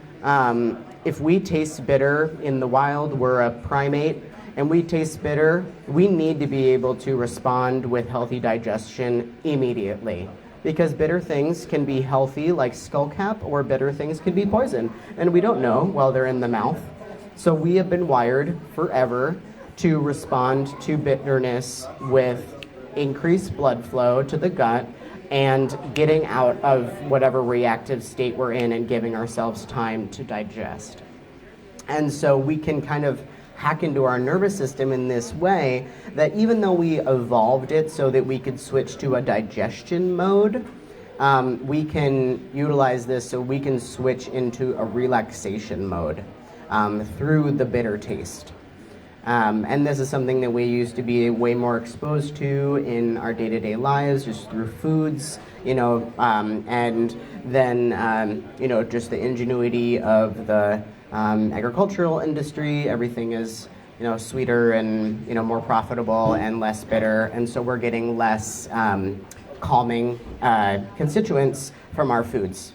taste bitter in the wild, we're a primate, and we taste bitter, we need to be able to respond with healthy digestion immediately. Because bitter things can be healthy, like skullcap, or bitter things can be poison, and we don't know while they're in the mouth. So we have been wired forever to respond to bitterness with increased blood flow to the gut and getting out of whatever reactive state we're in and giving ourselves time to digest. And so we can kind of hack into our nervous system in this way that even though we evolved it so that we could switch to a digestion mode, we can utilize this so we can switch into a relaxation mode through the bitter taste. And this is something that we used to be way more exposed to in our day-to-day lives, just through foods, and then, just the ingenuity of the agricultural industry. Everything is, sweeter and, more profitable and less bitter. And so we're getting less calming constituents from our foods.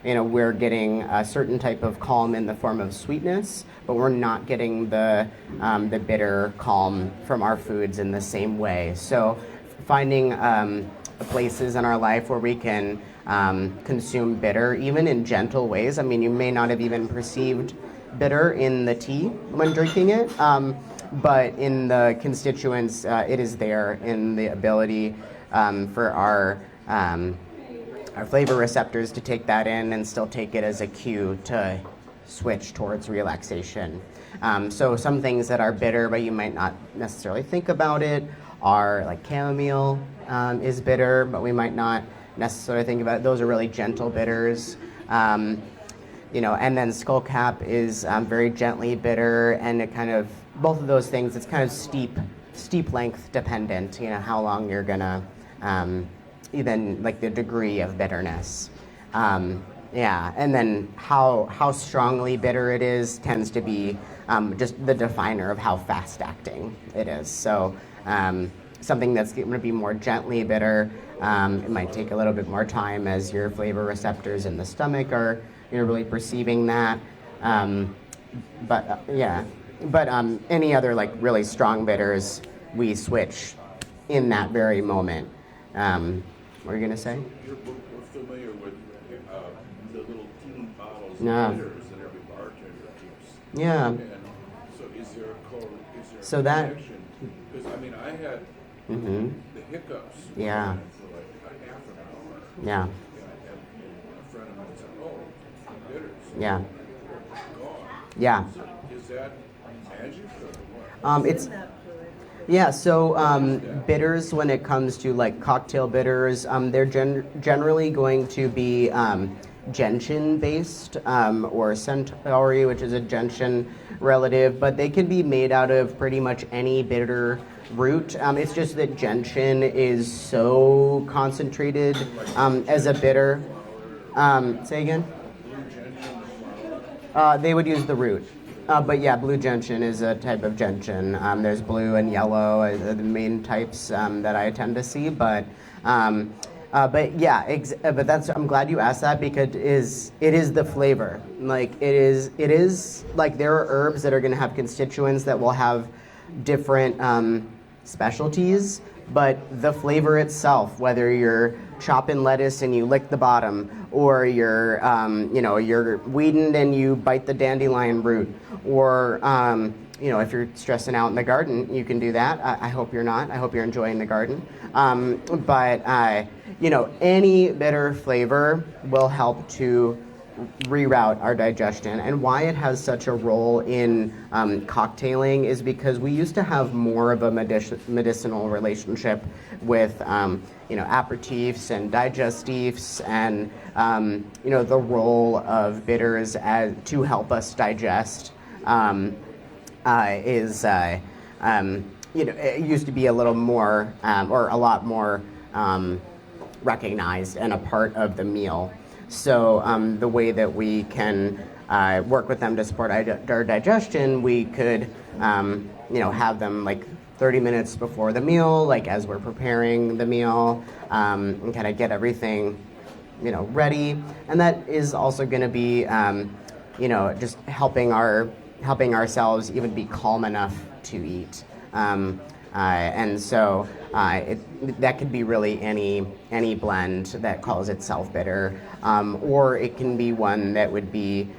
We're getting a certain type of calm in the form of sweetness, but we're not getting the bitter calm from our foods in the same way. So finding places in our life where we can consume bitter, even in gentle ways. I mean, you may not have even perceived bitter in the tea when drinking it, but in the constituents, it is there in the ability for our flavor receptors to take that in and still take it as a cue to switch towards relaxation. So some things that are bitter, but you might not necessarily think about it, are like chamomile is bitter, but we might not necessarily think about it. Those are really gentle bitters. And then skullcap is very gently bitter, and it kind of, both of those things, it's kind of steep length dependent, how long you're gonna, even like the degree of bitterness. And then how strongly bitter it is tends to be just the definer of how fast acting it is. So something that's going to be more gently bitter, it might take a little bit more time as your flavor receptors in the stomach are really perceiving that. But any other like really strong bitters, we switch in that very moment. What are you gonna say? We're familiar with the little teeny bottles of Yeah. bitters that every bartender keeps. Yeah. And so is there So a that- connection? Because I mean, I had Mm-hmm. the hiccups Yeah. for like a half an hour. Yeah. And a friend of mine said, "Oh, the bitters Yeah. are gone." Yeah. So is that magic or what? It's yeah. So bitters, when it comes to like cocktail bitters, they're generally going to be gentian based or centauri, which is a gentian relative, but they can be made out of pretty much any bitter root. It's just that gentian is so concentrated as a bitter. Say again? They would use the root. But yeah, blue gentian is a type of gentian. There's blue and yellow are the main types that I tend to see. But yeah, but that's. I'm glad you asked that because it is the flavor. Like it is like there are herbs that are going to have constituents that will have different specialties, but the flavor itself, whether you're chopping lettuce and you lick the bottom, or you're you're weeding and you bite the dandelion root, or if you're stressing out in the garden, you can do that. I hope you're not. I hope you're enjoying the garden. But any bitter flavor will help to reroute our digestion. And why it has such a role in cocktailing is because we used to have more of a medicinal relationship with aperitifs and digestifs, and the role of bitters to help us digest. is, it used to be a little more, or a lot more recognized and a part of the meal. So the way that we can work with them to support our digestion, we could, have them like 30 minutes before the meal, like as we're preparing the meal, and kind of get everything, ready. And that is also going to be, just helping ourselves even be calm enough to eat. And so that could be really any blend that calls itself bitter, or it can be one that would be,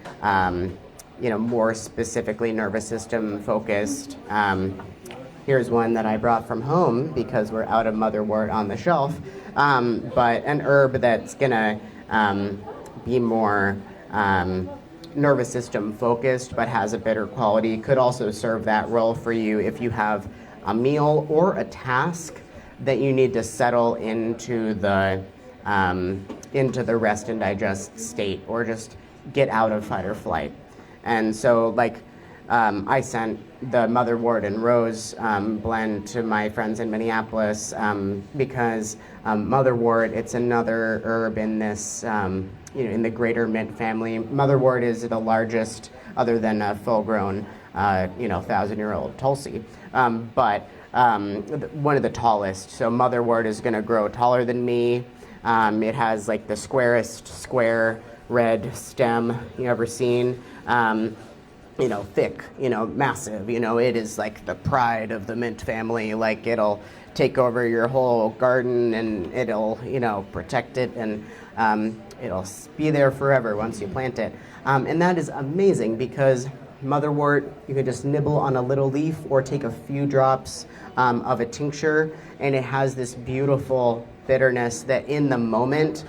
more specifically nervous system focused. Here's one that I brought from home because we're out of motherwort on the shelf, but an herb that's gonna be more nervous system focused but has a bitter quality could also serve that role for you if you have a meal or a task that you need to settle into the rest and digest state, or just get out of fight or flight. And so, I sent the motherwort and rose blend to my friends in Minneapolis because motherwort, it's another herb in this, in the greater mint family. Motherwort is the largest, other than a full-grown, 1,000-year-old Tulsi, but one of the tallest. So motherwort is going to grow taller than me. It has like the squarest square red stem you ever seen. Thick, massive, it is like the pride of the mint family. Like, it'll take over your whole garden, and it'll, protect it, and it'll be there forever once you plant it. And that is amazing because motherwort, you can just nibble on a little leaf or take a few drops of a tincture, and it has this beautiful bitterness that in the moment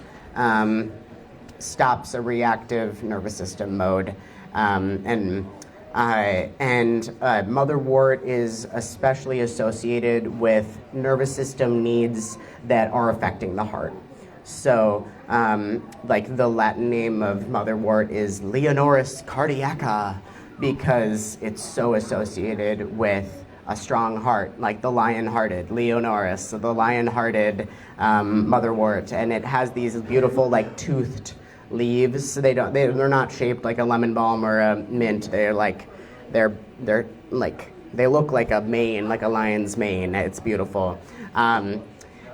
stops a reactive nervous system mode. And motherwort is especially associated with nervous system needs that are affecting the heart. So, the Latin name of motherwort is Leonoris cardiaca, because it's so associated with a strong heart, like the lion-hearted, Leonoris, so the lion-hearted motherwort, and it has these beautiful, toothed leaves. So they're not shaped like a lemon balm or a mint. They're they look like a mane, like a lion's mane. It's beautiful. And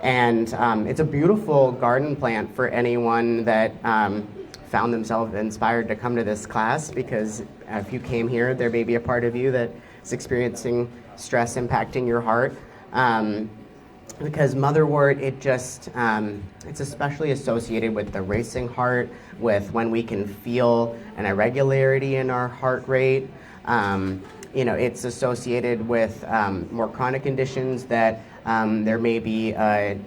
it's a beautiful garden plant for anyone that found themselves inspired to come to this class, because if you came here, there may be a part of you that's experiencing stress impacting your heart. Because motherwort, it's especially associated with the racing heart, with when we can feel an irregularity in our heart rate. It's associated with more chronic conditions that there may be a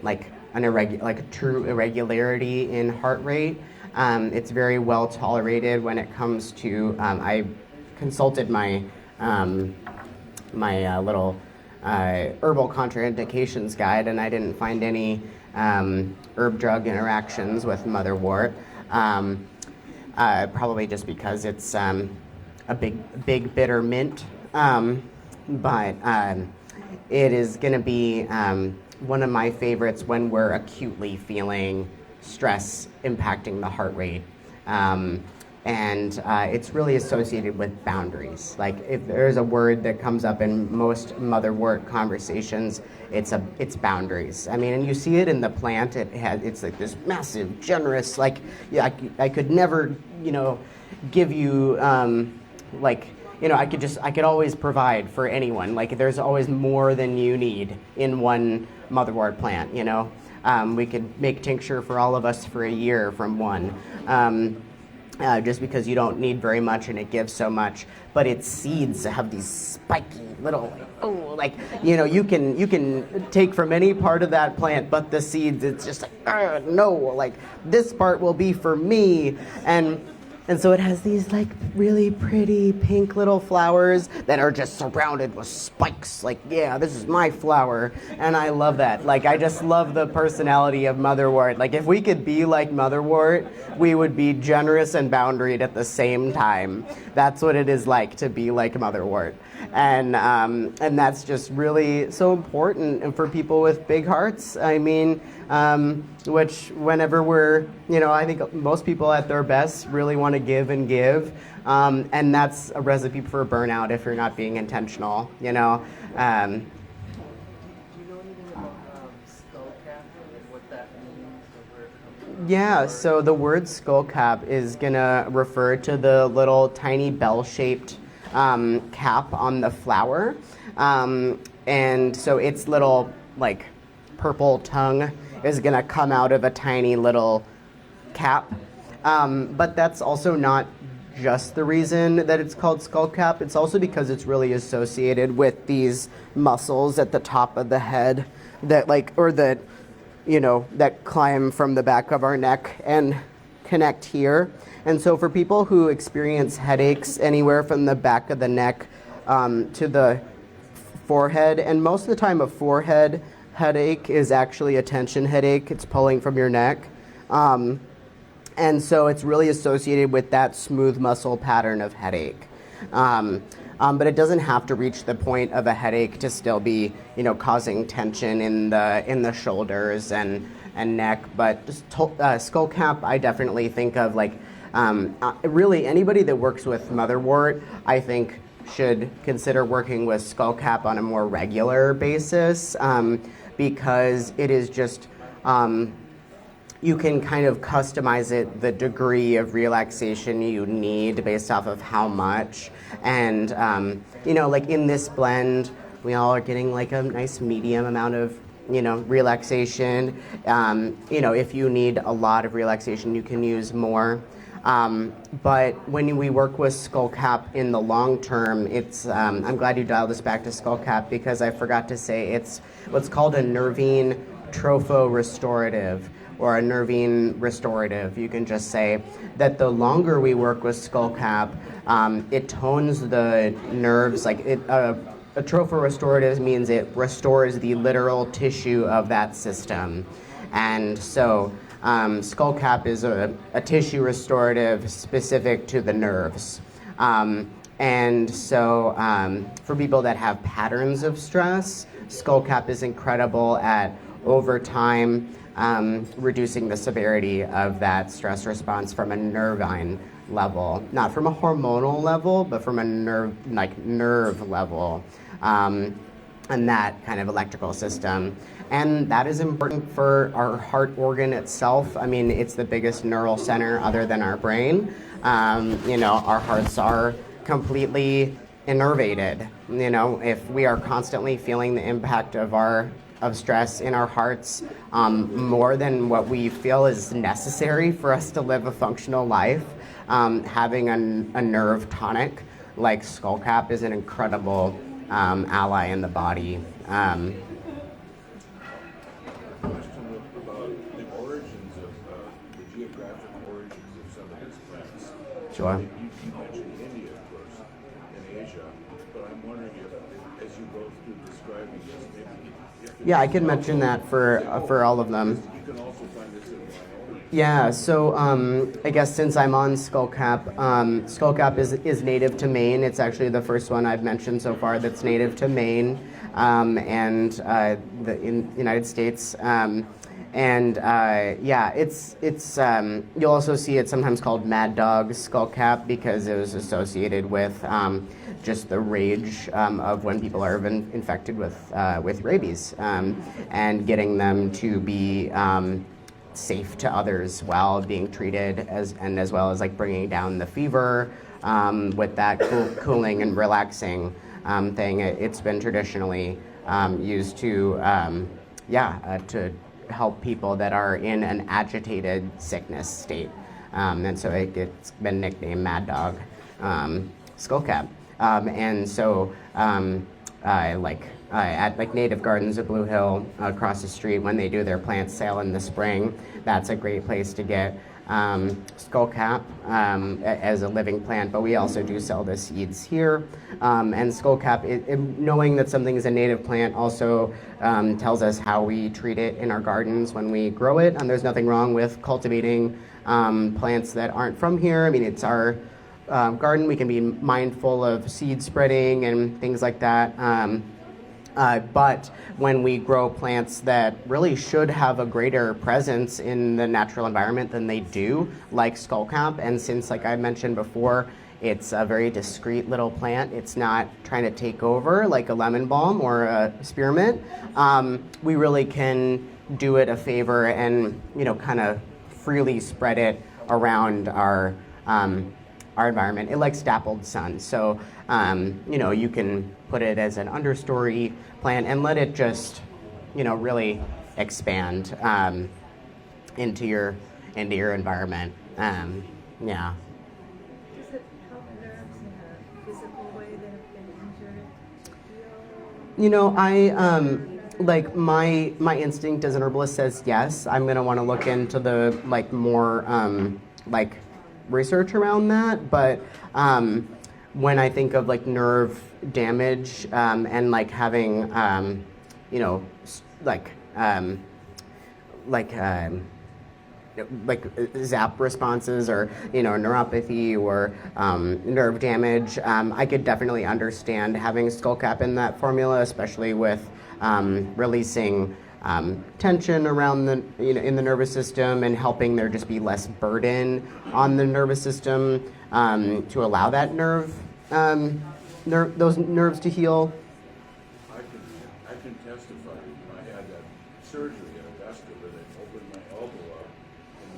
true irregularity in heart rate. It's very well tolerated when it comes to. I consulted my little herbal contraindications guide, and I didn't find any herb-drug interactions with motherwort. Probably just because it's a big bitter mint. But it is going to be one of my favorites when we're acutely feeling stress impacting the heart rate. And it's really associated with boundaries. Like, if there's a word that comes up in most motherwort conversations, it's boundaries. I mean, and you see it in the plant. It's like this massive, generous. I could never, give you I could always provide for anyone. Like, there's always more than you need in one motherwort plant. We could make tincture for all of us for a year from one. Just because you don't need very much and it gives so much, but its seeds have these spiky little, you can take from any part of that plant, but the seeds, it's just this part will be for me, and so it has these really pretty pink little flowers that are just surrounded with spikes. This is my flower, and I love that. I just love the personality of motherwort. If we could be like motherwort, we would be generous and boundaried at the same time. That's what it is like to be like motherwort. and that's just really so important and for people with big hearts. I mean, which whenever we're, I think most people at their best really want to give and give, and that's a recipe for burnout if you're not being intentional. Do you know anything about skull cap and what that means or where it comes from? Yeah, so the word skull cap is gonna refer to the little tiny bell-shaped cap on the flower, and so its little like purple tongue is gonna come out of a tiny little cap, but that's also not just the reason that it's called skull cap. It's also because it's really associated with these muscles at the top of the head that that climb from the back of our neck and connect here. And so for people who experience headaches anywhere from the back of the neck to the forehead, and most of the time a forehead headache is actually a tension headache. It's pulling from your neck. And so it's really associated with that smooth muscle pattern of headache. But it doesn't have to reach the point of a headache to still be, causing tension in the shoulders and neck. But just skull cap, I definitely think of really anybody that works with motherwort, I think should consider working with skull cap on a more regular basis, because it is just you can kind of customize it the degree of relaxation you need based off of how much. And, in this blend, we all are getting a nice medium amount of, relaxation. If you need a lot of relaxation, you can use more. But when we work with skull cap in the long term, it's, I'm glad you dialed this back to skull cap because I forgot to say it's what's called a nervine tropho-restorative, or a nervine restorative. You can just say that the longer we work with skull cap, it tones the nerves. A tropho-restorative means it restores the literal tissue of that system. And so skull cap is a tissue restorative specific to the nerves. And so for people that have patterns of stress, skull cap is incredible at, over time, reducing the severity of that stress response from a nervine level, not from a hormonal level, but from a nerve level, and that kind of electrical system. And that is important for our heart organ itself. I mean, it's the biggest neural center other than our brain. Our hearts are completely innervated. If we are constantly feeling the impact of stress in our hearts, more than what we feel is necessary for us to live a functional life, having a nerve tonic like skull cap is an incredible ally in the body. Question about the origins of the geographic origins of some of these plants. Sure. You mentioned India, of course, and Asia, but I'm wondering if as you go through describing this, maybe Yeah, I can mention that for all of them. you can also find this in Wyoming. Yeah, so I guess since I'm on skullcap is native to Maine. It's actually the first one I've mentioned so far that's native to Maine and in the United States. It's you'll also see it sometimes called Mad Dog skullcap because it was associated with just the rage of when people are infected with rabies and getting them to be safe to others while being treated as well as like bringing down the fever with that cooling and relaxing thing. It's been traditionally used to help people that are in an agitated sickness state, and so it's been nicknamed Mad Dog skullcap. And so at Native Gardens of Blue Hill across the street, when they do their plant sale in the spring, that's a great place to get skullcap as a living plant. But we also do sell the seeds here. And skullcap, knowing that something is a native plant also tells us how we treat it in our gardens when we grow it. And there's nothing wrong with cultivating plants that aren't from here. I mean, it's our garden, we can be mindful of seed spreading and things like that. But when we grow plants that really should have a greater presence in the natural environment than they do, like skullcap, and since, like I mentioned before, it's a very discreet little plant, it's not trying to take over like a lemon balm or a spearmint, we really can do it a favor and, you know, kind of freely spread it around our environment. It likes dappled sun, so you know, you can put it as an understory plant and let it just, you know, really expand into your environment. Yeah. Does it help nerves in a physical way that have been injured? You know, I like my instinct as an herbalist says yes. I'm gonna want to look into the like more like research around that, but when I think of like nerve damage and like having you know like zap responses or, you know, neuropathy or nerve damage, I could definitely understand having skullcap in that formula, especially with releasing tension around the, you know, in the nervous system and helping there just be less burden on the nervous system to allow that those nerves to heal. I can testify. I had that surgery at Augusta where they opened my elbow up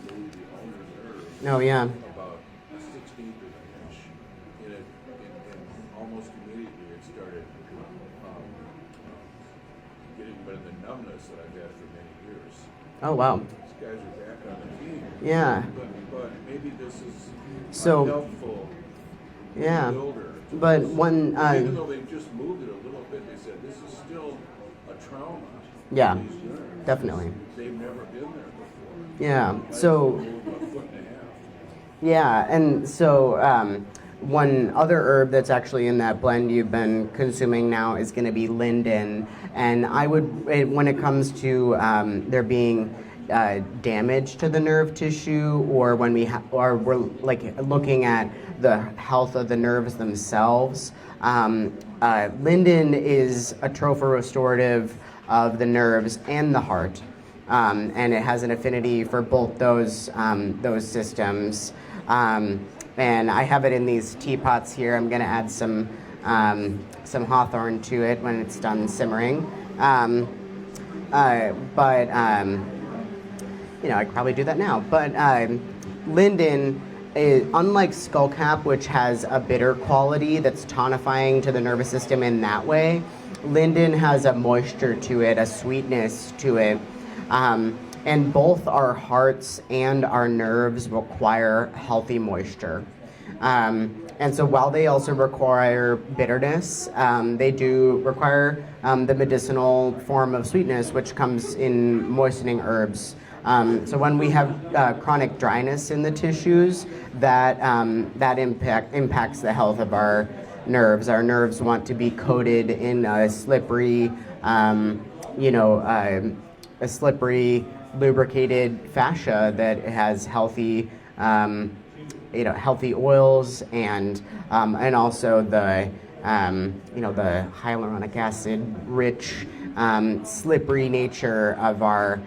and moved the ulnar nerve Oh yeah. about 1/16 of an inch. And almost immediately it started getting rid of the numbness that I've had for many years. Oh wow. These guys are back on the team. Yeah. But maybe this is So- helpful. Yeah. Builder. But one Even though they've just moved it a little bit, they said this is still a trauma. Yeah, for these nerves. definitely. They've never been there before. Yeah. I So moved a foot and a half. yeah, and so one other herb that's actually in that blend you've been consuming now is going to be linden, and I would, when it comes to there being damage to the nerve tissue, or when we're like looking at the health of the nerves themselves, linden is a trophorestorative of the nerves and the heart, and it has an affinity for both those systems. And I have it in these teapots here. I'm going to add some hawthorn to it when it's done simmering. You know, I could probably do that now. But linden, unlike skullcap, which has a bitter quality that's tonifying to the nervous system in that way, linden has a moisture to it, a sweetness to it. And both our hearts and our nerves require healthy moisture. And so while they also require bitterness, they do require the medicinal form of sweetness, which comes in moistening herbs. So when we have chronic dryness in the tissues, that impacts the health of our nerves. Our nerves want to be coated in a slippery, a slippery, lubricated fascia that has healthy, healthy oils and also the hyaluronic acid rich, slippery nature of our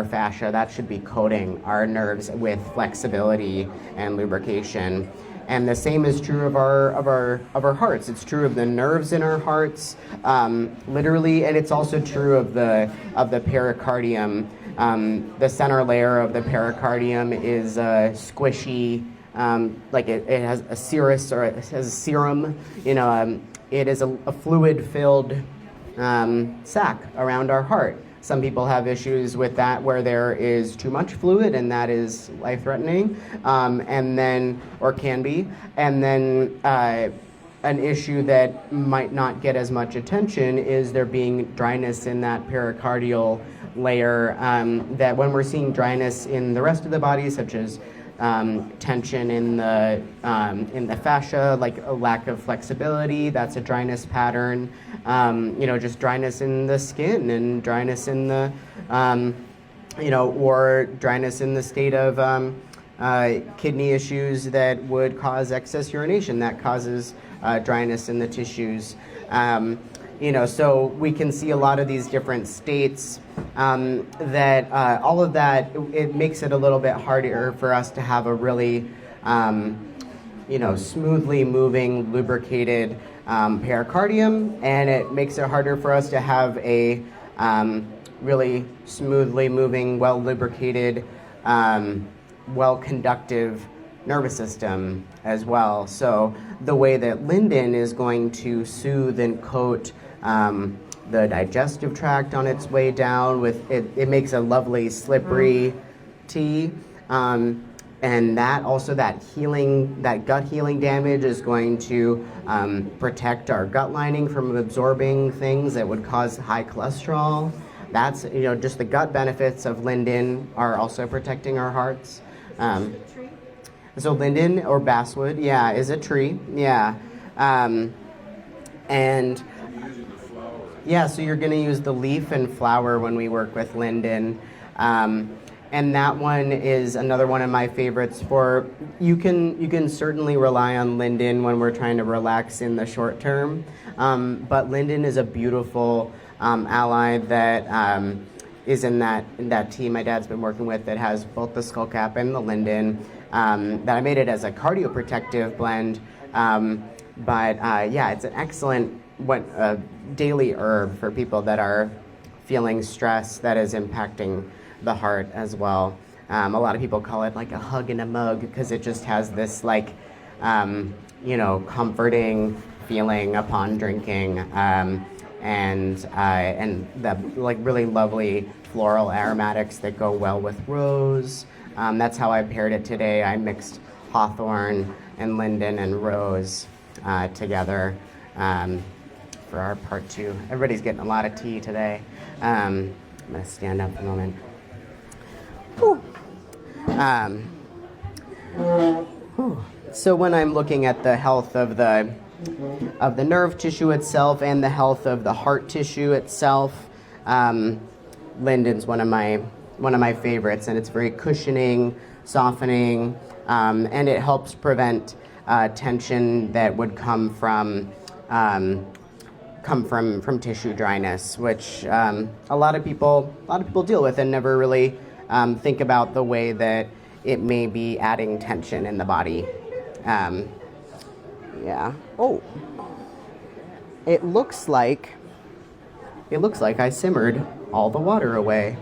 fascia. That should be coating our nerves with flexibility and lubrication. And the same is true of our hearts. It's true of the nerves in our hearts, literally, and it's also true of the pericardium. The center layer of the pericardium is squishy, like it has a serous, or it has a serum. It is a fluid-filled sac around our heart. Some people have issues with that where there is too much fluid, and that is life-threatening, or can be. And then an issue that might not get as much attention is there being dryness in that pericardial layer. That when we're seeing dryness in the rest of the body, such as tension in the fascia, like a lack of flexibility, that's a dryness pattern. Just dryness in the skin and dryness in the, or dryness in the state of kidney issues that would cause excess urination, that causes dryness in the tissues. So we can see a lot of these different states that all of that, it makes it a little bit harder for us to have a really, smoothly moving, lubricated pericardium, and it makes it harder for us to have a really smoothly moving, well lubricated, well conductive nervous system as well. So the way that linden is going to soothe and coat the digestive tract on its way down with it makes a lovely slippery tea. And that also, that gut healing damage is going to protect our gut lining from absorbing things that would cause high cholesterol. That's, just the gut benefits of linden are also protecting our hearts. So linden or basswood, yeah, is a tree, yeah. And yeah, so you're going to use the leaf and flower when we work with linden. And that one is another one of my favorites for, you can certainly rely on linden when we're trying to relax in the short term. But linden is a beautiful ally that is in that tea my dad's been working with that has both the skullcap and the linden. That I made it as a cardioprotective blend. It's an excellent daily herb for people that are feeling stress that is impacting the heart as well. A lot of people call it like a hug in a mug because it just has this comforting feeling upon drinking, and the really lovely floral aromatics that go well with rose. That's how I paired it today. I mixed hawthorn and linden and rose together for our part 2. Everybody's getting a lot of tea today. I'm gonna stand up a moment. So when I'm looking at the health of the nerve tissue itself and the health of the heart tissue itself, linden's one of my favorites, and it's very cushioning, softening, and it helps prevent tension that would come from tissue dryness, which a lot of people deal with and never really think about the way that it may be adding tension in the body. Oh, it looks like I simmered all the water away.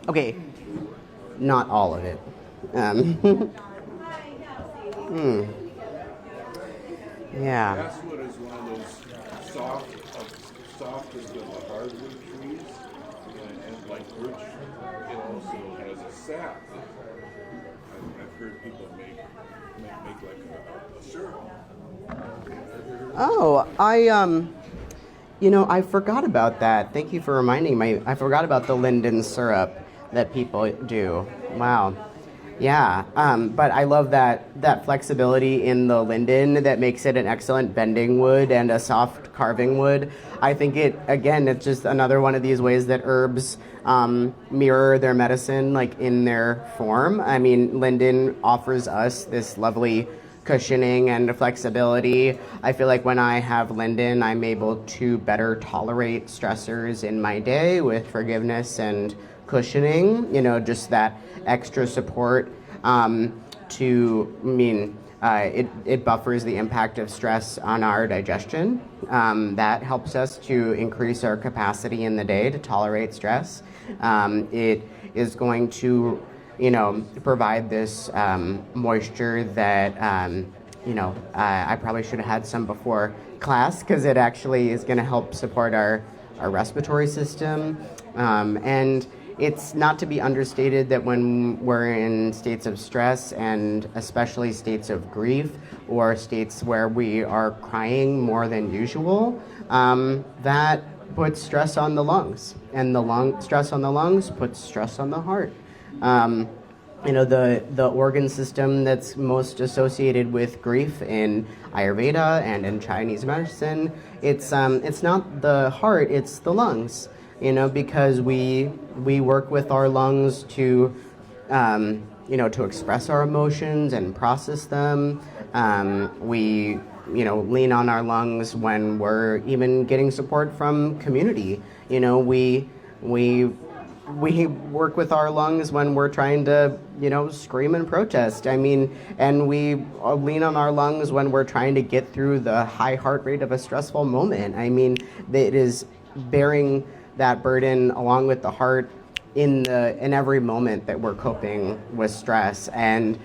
Okay, not all of it. Yeah. Basswood is one of those soft as the hardwood trees, and like birch, it also has a sap. I've heard people make like a syrup. Oh, I forgot about that. Thank you for reminding me. I forgot about the linden syrup that people do. Wow. Yeah, but I love that flexibility in the linden that makes it an excellent bending wood and a soft carving wood. I think it's just another one of these ways that herbs mirror their medicine, like in their form. I mean, linden offers us this lovely cushioning and flexibility. I feel like when I have linden, I'm able to better tolerate stressors in my day with forgiveness and cushioning, just that extra support it buffers the impact of stress on our digestion. That helps us to increase our capacity in the day to tolerate stress. It is going to, provide this moisture that, I probably should have had some before class because it actually is going to help support our respiratory system. And it's not to be understated that when we're in states of stress, and especially states of grief or states where we are crying more than usual, that puts stress on the lungs, and stress on the lungs puts stress on the heart. The organ system that's most associated with grief in Ayurveda and in Chinese medicine, it's not the heart, it's the lungs. because we work with our lungs to, to express our emotions and process them. We lean on our lungs when we're even getting support from community. We work with our lungs when we're trying to, scream and protest. And we lean on our lungs when we're trying to get through the high heart rate of a stressful moment. It is bearing that burden along with the heart in every moment that we're coping with stress. And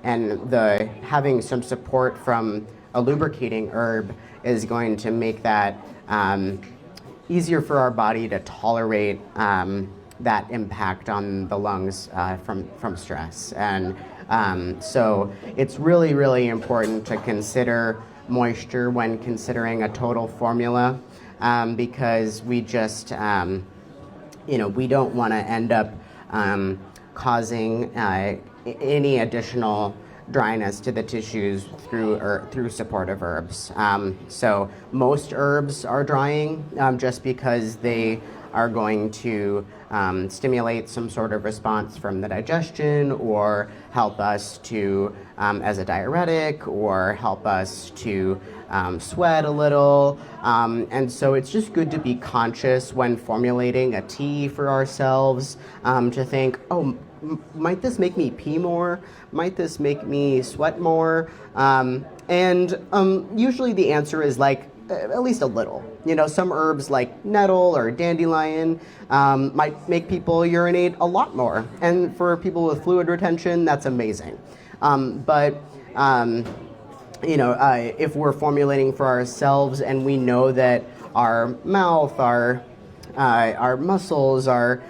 having some support from a lubricating herb is going to make that easier for our body to tolerate that impact on the lungs from stress. And so it's really, really important to consider moisture when considering a total formula, because we just, we don't want to end up causing any additional dryness to the tissues through supportive herbs. So most herbs are drying just because they are going to stimulate some sort of response from the digestion, or help us to as a diuretic, or help us to sweat a little. And so it's just good to be conscious when formulating a tea for ourselves, to think, might this make me pee more? Might this make me sweat more? Usually the answer is at least a little. Some herbs like nettle or dandelion might make people urinate a lot more. And for people with fluid retention, that's amazing. If we're formulating for ourselves and we know that our mouth, our muscles, our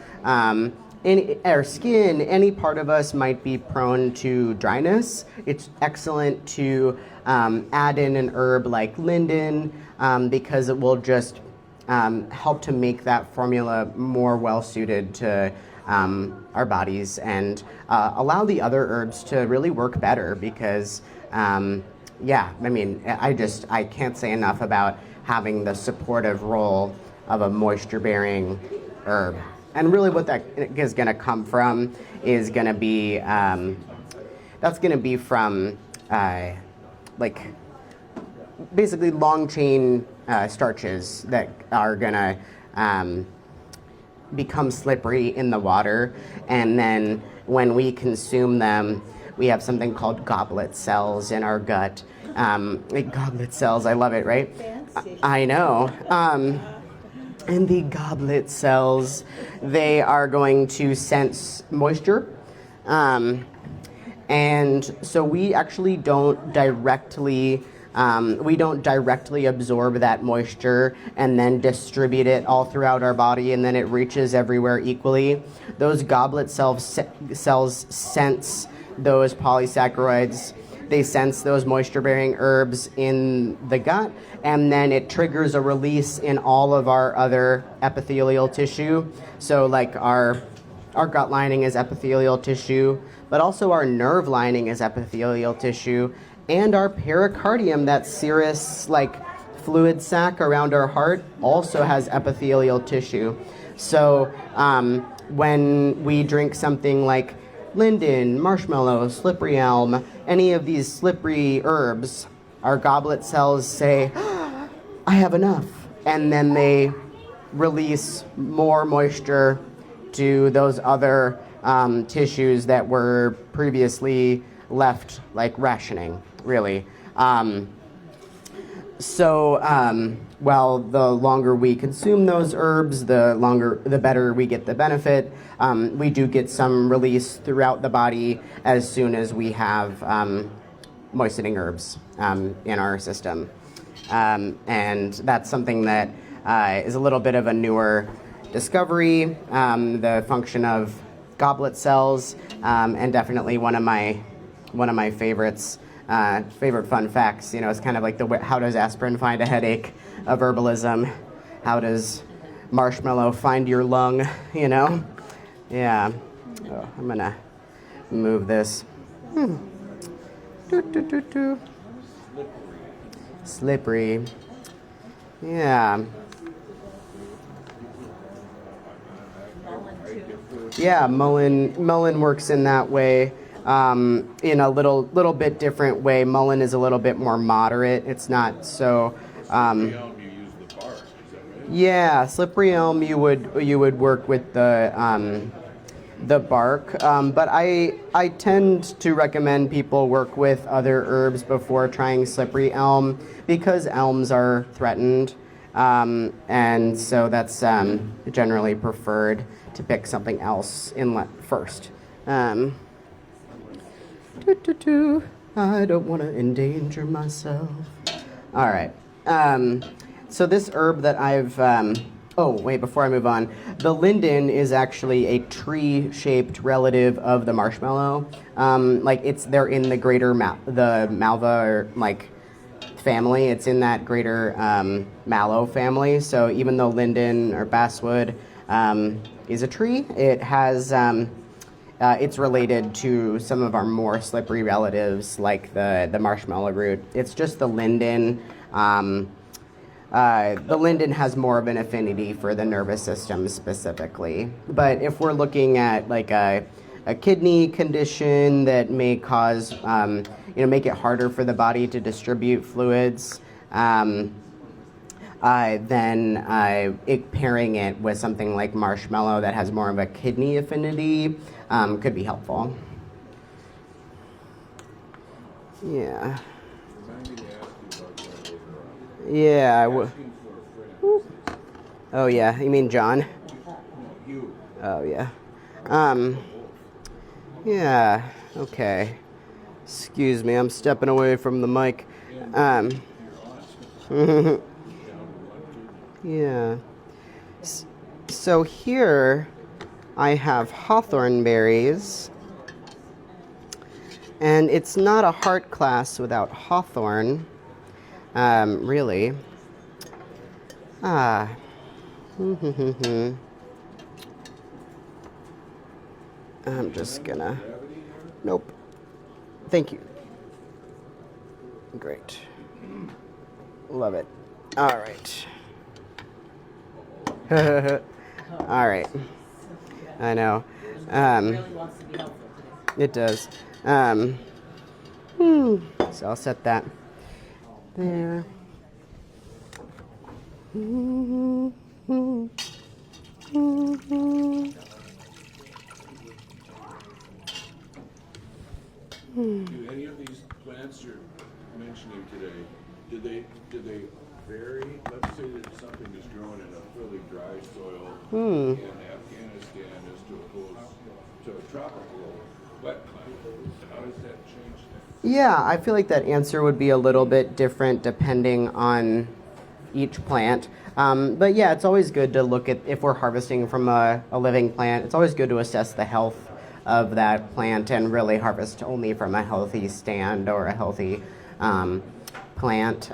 skin, any part of us might be prone to dryness, it's excellent to add in an herb like linden, because it will just help to make that formula more well-suited to our bodies, and allow the other herbs to really work better, because I can't say enough about having the supportive role of a moisture-bearing herb. And really what that is going to come from is going to be, that's going to be from basically long chain starches that are going to become slippery in the water. And then when we consume them, we have something called goblet cells in our gut. Goblet cells, I love it, right? Fancy. I know. And the goblet cells, they are going to sense moisture. And so we actually don't directly absorb that moisture and then distribute it all throughout our body, and then it reaches everywhere equally. Those goblet cells sense those polysaccharides. They sense those moisture-bearing herbs in the gut, and then it triggers a release in all of our other epithelial tissue. So our gut lining is epithelial tissue, but also our nerve lining is epithelial tissue, and our pericardium, that serous fluid sac around our heart, also has epithelial tissue. So when we drink something like linden, marshmallow, slippery elm, any of these slippery herbs, our goblet cells say, I have enough. And then they release more moisture to those other tissues that were previously left rationing, really. Well, the longer we consume those herbs, the better we get the benefit. We do get some release throughout the body as soon as we have moistening herbs in our system. And that's something that is a little bit of a newer discovery, the function of goblet cells, and definitely one of my favorites. Favorite fun facts, it's kind of like how does aspirin find a headache of herbalism? How does marshmallow find your lung, Yeah. Oh, I'm going to move this. Slippery. Yeah. right? Different. Yeah, mullein works in that way. In a little bit different way. Mullein is a little bit more moderate. It's not so. Slippery elm, you use the bark, is that right? Yeah, slippery elm you would work with the bark, but I tend to recommend people work with other herbs before trying slippery elm because elms are threatened, and so that's generally preferred to pick something else first. I don't want to endanger myself. All right. So this herb that I've oh wait, before I move on, the linden is actually a tree-shaped relative of the marshmallow. They're in the greater the malva or like family. It's in that greater mallow family. So even though linden or basswood is a tree, it has it's related to some of our more slippery relatives like the marshmallow root. It's just the linden. The linden has more of an affinity for the nervous system specifically. But if we're looking at like a kidney condition that may cause, make it harder for the body to distribute fluids, then pairing it with something like marshmallow that has more of a kidney affinity could be helpful. Yeah. Remind me to ask you about that later on. Yeah. Asking for a friend. Oh yeah. You mean John? No, you. Oh yeah. Yeah. Okay. Excuse me. I'm stepping away from the mic. Yeah. So here I have hawthorn berries. And it's not a heart class without hawthorn, really. I'm just gonna. Nope. Thank you. Great. Love it. All right. All right. I know. Really wants to be helpful today. It does. So I'll set that there. Do any of these plants you're mentioning today, did they vary? Let's say that something is grown in a fairly dry soil in Afghanistan as to opposed to a tropical wet climate. How does that change things? Yeah, I feel like that answer would be a little bit different depending on each plant. But yeah, it's always good to look at, if we're harvesting from a living plant, it's always good to assess the health of that plant and really harvest only from a healthy stand or a healthy plant.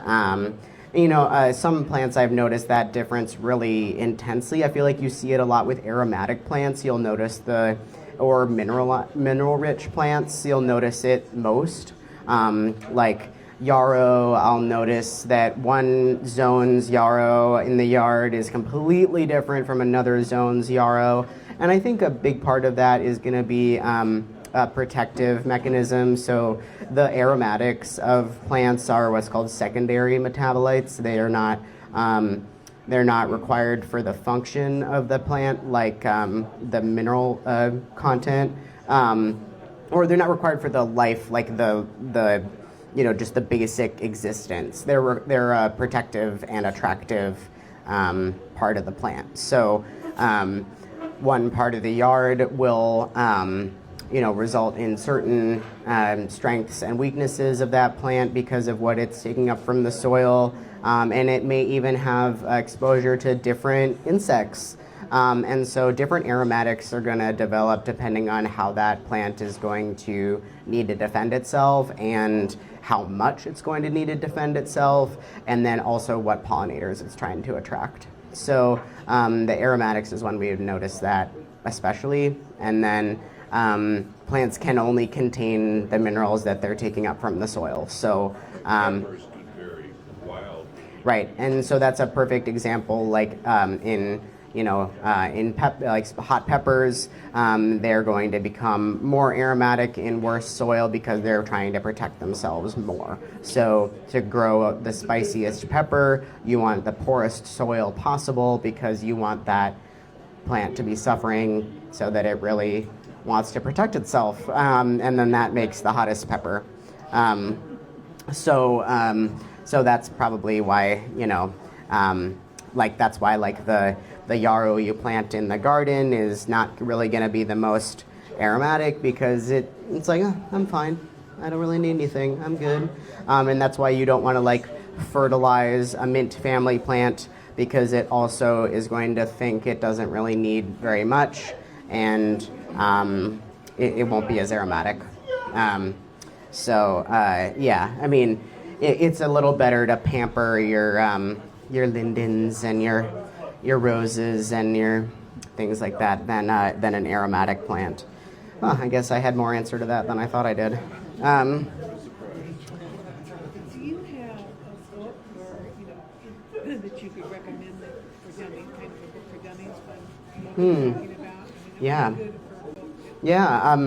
Some plants I've noticed that difference really intensely. I feel like you see it a lot with aromatic plants. You'll notice or mineral-rich plants, you'll notice it most. Like yarrow, I'll notice that one zone's yarrow in the yard is completely different from another zone's yarrow. And I think a big part of that is going to be a protective mechanism. So the aromatics of plants are what's called secondary metabolites. They're not required for the function of the plant, like the mineral content, or they're not required for the life, like the just the basic existence. They're a protective and attractive part of the plant. So one part of the yard will result in certain strengths and weaknesses of that plant because of what it's taking up from the soil. And it may even have exposure to different insects. And so different aromatics are going to develop depending on how that plant is going to need to defend itself and how much it's going to need to defend itself, and then also what pollinators it's trying to attract. So the aromatics is when we would notice that especially. And then plants can only contain the minerals that they're taking up from the soil. So Peppers could vary wildly. right, and so that's a perfect example, like in like hot peppers, they're going to become more aromatic in worse soil because they're trying to protect themselves more. So to grow the spiciest pepper, you want the poorest soil possible because you want that plant to be suffering so that it really wants to protect itself, and then that makes the hottest pepper. So that's probably why, that's why the yarrow you plant in the garden is not really going to be the most aromatic because it's like, oh, I'm fine. I don't really need anything. I'm good. And that's why you don't want to fertilize a mint family plant because it also is going to think it doesn't really need very much, and it won't be as aromatic. It's a little better to pamper your lindens and your roses and your things like that than an aromatic plant. Oh, I guess I had more answer to that than I thought I did. Do you have a book that you could recommend for dummies, kind of a book for dummies, but what you're talking about? Yeah. Good for a book. Yeah.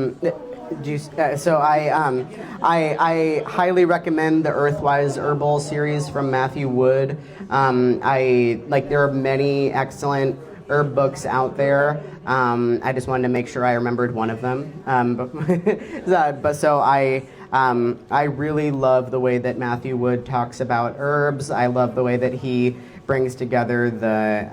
So I highly recommend the Earthwise Herbal series from Matthew Wood. There are many excellent herb books out there. I just wanted to make sure I remembered one of them. I really love the way that Matthew Wood talks about herbs. I love the way that he brings together the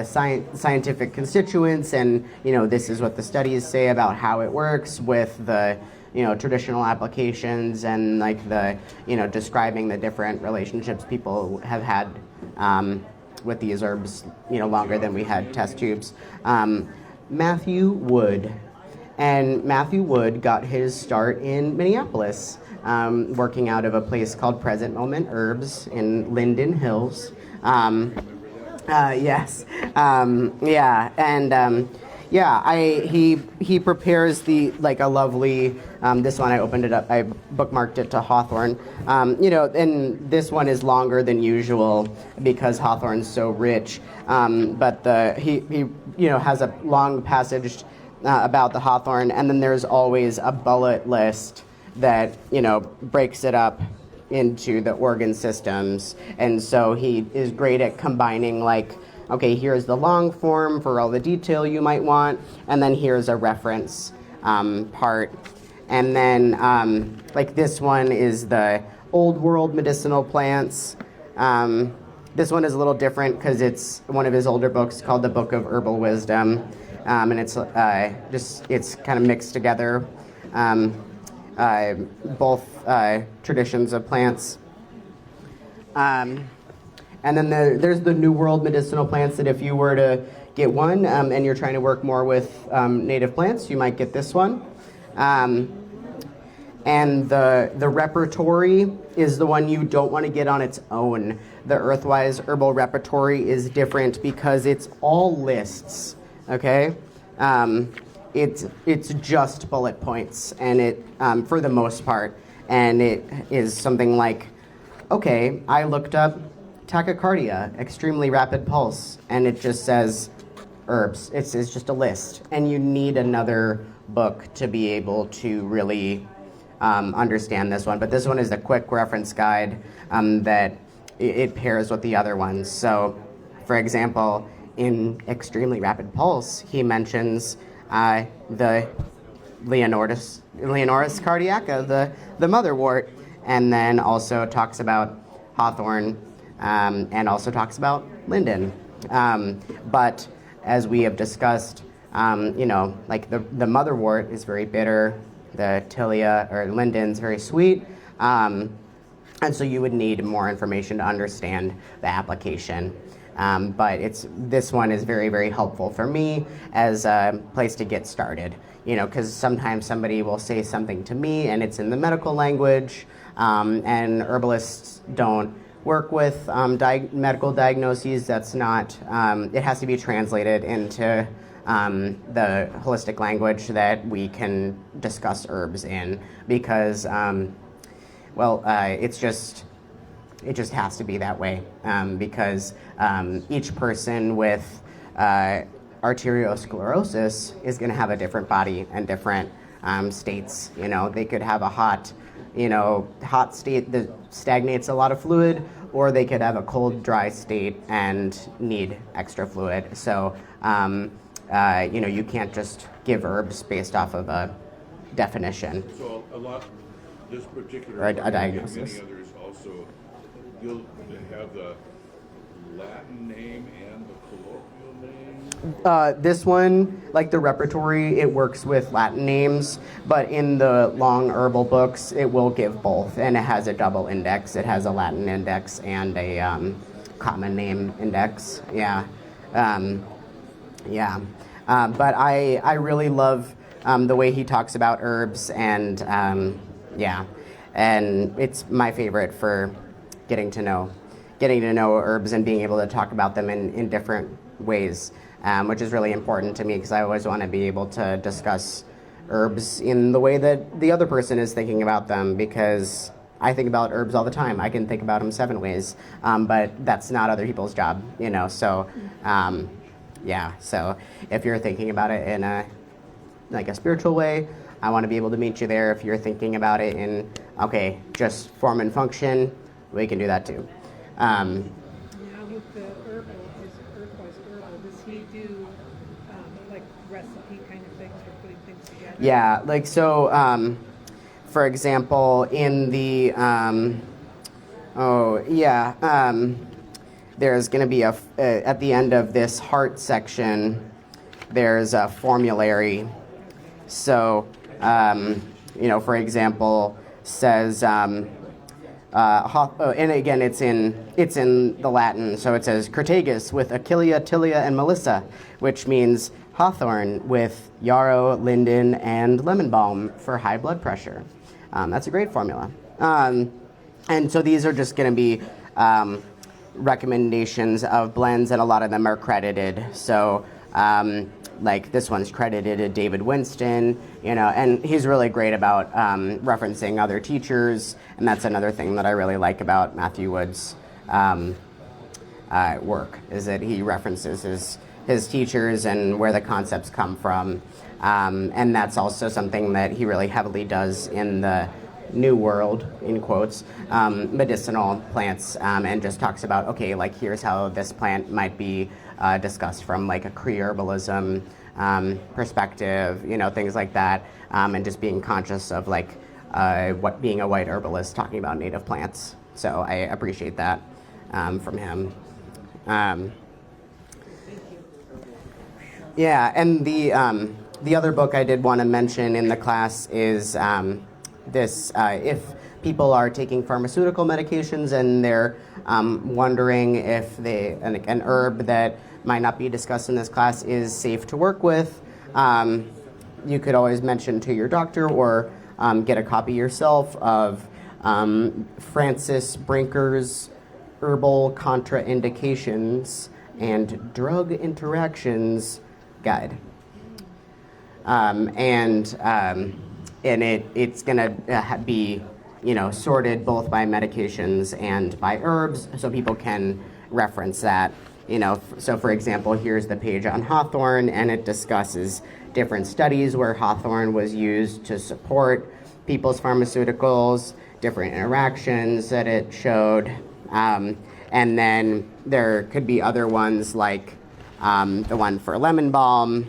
scientific constituents, and this is what the studies say about how it works with the traditional applications, and describing the different relationships people have had with these herbs longer than we had test tubes. Matthew Wood got his start in Minneapolis, working out of a place called Present Moment Herbs in Linden Hills. Yes. He prepares a lovely, this one I opened it up, I bookmarked it to Hawthorne. And this one is longer than usual because Hawthorne's so rich. But he has a long passage about the Hawthorne, and then there's always a bullet list that, breaks it up into the organ systems. And so he is great at combining okay, here's the long form for all the detail you might want, and then here's a reference part. And then this one is the old world medicinal plants. This one is a little different because it's one of his older books called The Book of Herbal Wisdom. And it's kind of mixed together, both traditions of plants. And then there's the New World medicinal plants that if you were to get one and you're trying to work more with native plants, you might get this one. And the repertory is the one you don't want to get on its own. The Earthwise Herbal Repertory is different because it's all lists, okay? It's just bullet points, and it for the most part, and it is something like, okay, I looked up tachycardia, extremely rapid pulse, and it just says herbs. It's just a list, and you need another book to be able to really understand this one. But this one is a quick reference guide that it pairs with the other ones. So, for example, in extremely rapid pulse, he mentions the Leonoris cardiaca, the motherwort, and then also talks about hawthorn, and also talks about linden. But as we have discussed, the motherwort is very bitter, the tilia or linden's very sweet, and so you would need more information to understand the application. But this one is very, very helpful for me as a place to get started. Because sometimes somebody will say something to me and it's in the medical language, and herbalists don't work with medical diagnoses. That's not. It has to be translated into the holistic language that we can discuss herbs in, because it's just It just has to be that way because each person with arteriosclerosis is going to have a different body and different states. They could have a hot state that stagnates a lot of fluid, or they could have a cold, dry state and need extra fluid. So, you can't just give herbs based off of a definition. So this particular Or a one and diagnosis. many others also, you'll have the Latin name and the colloquial name? This one, like the repertory, it works with Latin names, but in the long herbal books, it will give both, and it has a double index. It has a Latin index and a common name index. Yeah. But I really love the way he talks about herbs, and and it's my favorite for getting to know herbs and being able to talk about them in different ways, which is really important to me because I always want to be able to discuss herbs in the way that the other person is thinking about them, because I think about herbs all the time. I can think about them 7 ways, but that's not other people's job, so so if you're thinking about it in a spiritual way, I want to be able to meet you there. If you're thinking about it in just form and function, we can do that too. Now with the Earthwise Herbal, does he do like recipe kind of things for putting things together? Yeah, for example, in the there's going to be at the end of this heart section, there's a formulary. So, for example, says, and again, it's in the Latin. So it says Crataegus with Achillea, Tilia, and Melissa, which means hawthorn with yarrow, linden, and lemon balm for high blood pressure. That's a great formula. And so these are just going to be recommendations of blends, and a lot of them are credited. So, like this one's credited to David Winston, and he's really great about referencing other teachers, and that's another thing that I really like about Matthew Wood's work, is that he references his teachers and where the concepts come from, and that's also something that he really heavily does in the New World, in quotes, medicinal plants, and just talks about, here's how this plant might be discussed from like a Cree herbalism perspective, things like that, and just being conscious of what being a white herbalist talking about native plants. So I appreciate that from him. And the other book I did want to mention in the class is this. If people are taking pharmaceutical medications and they're wondering if an herb that might not be discussed in this class is safe to work with, you could always mention to your doctor or get a copy yourself of Francis Brinker's Herbal Contraindications and Drug Interactions Guide. And it's going to be sorted both by medications and by herbs, so people can reference that. So for example, here's the page on hawthorn, and it discusses different studies where hawthorn was used to support people's pharmaceuticals, different interactions that it showed, and then there could be other ones like the one for lemon balm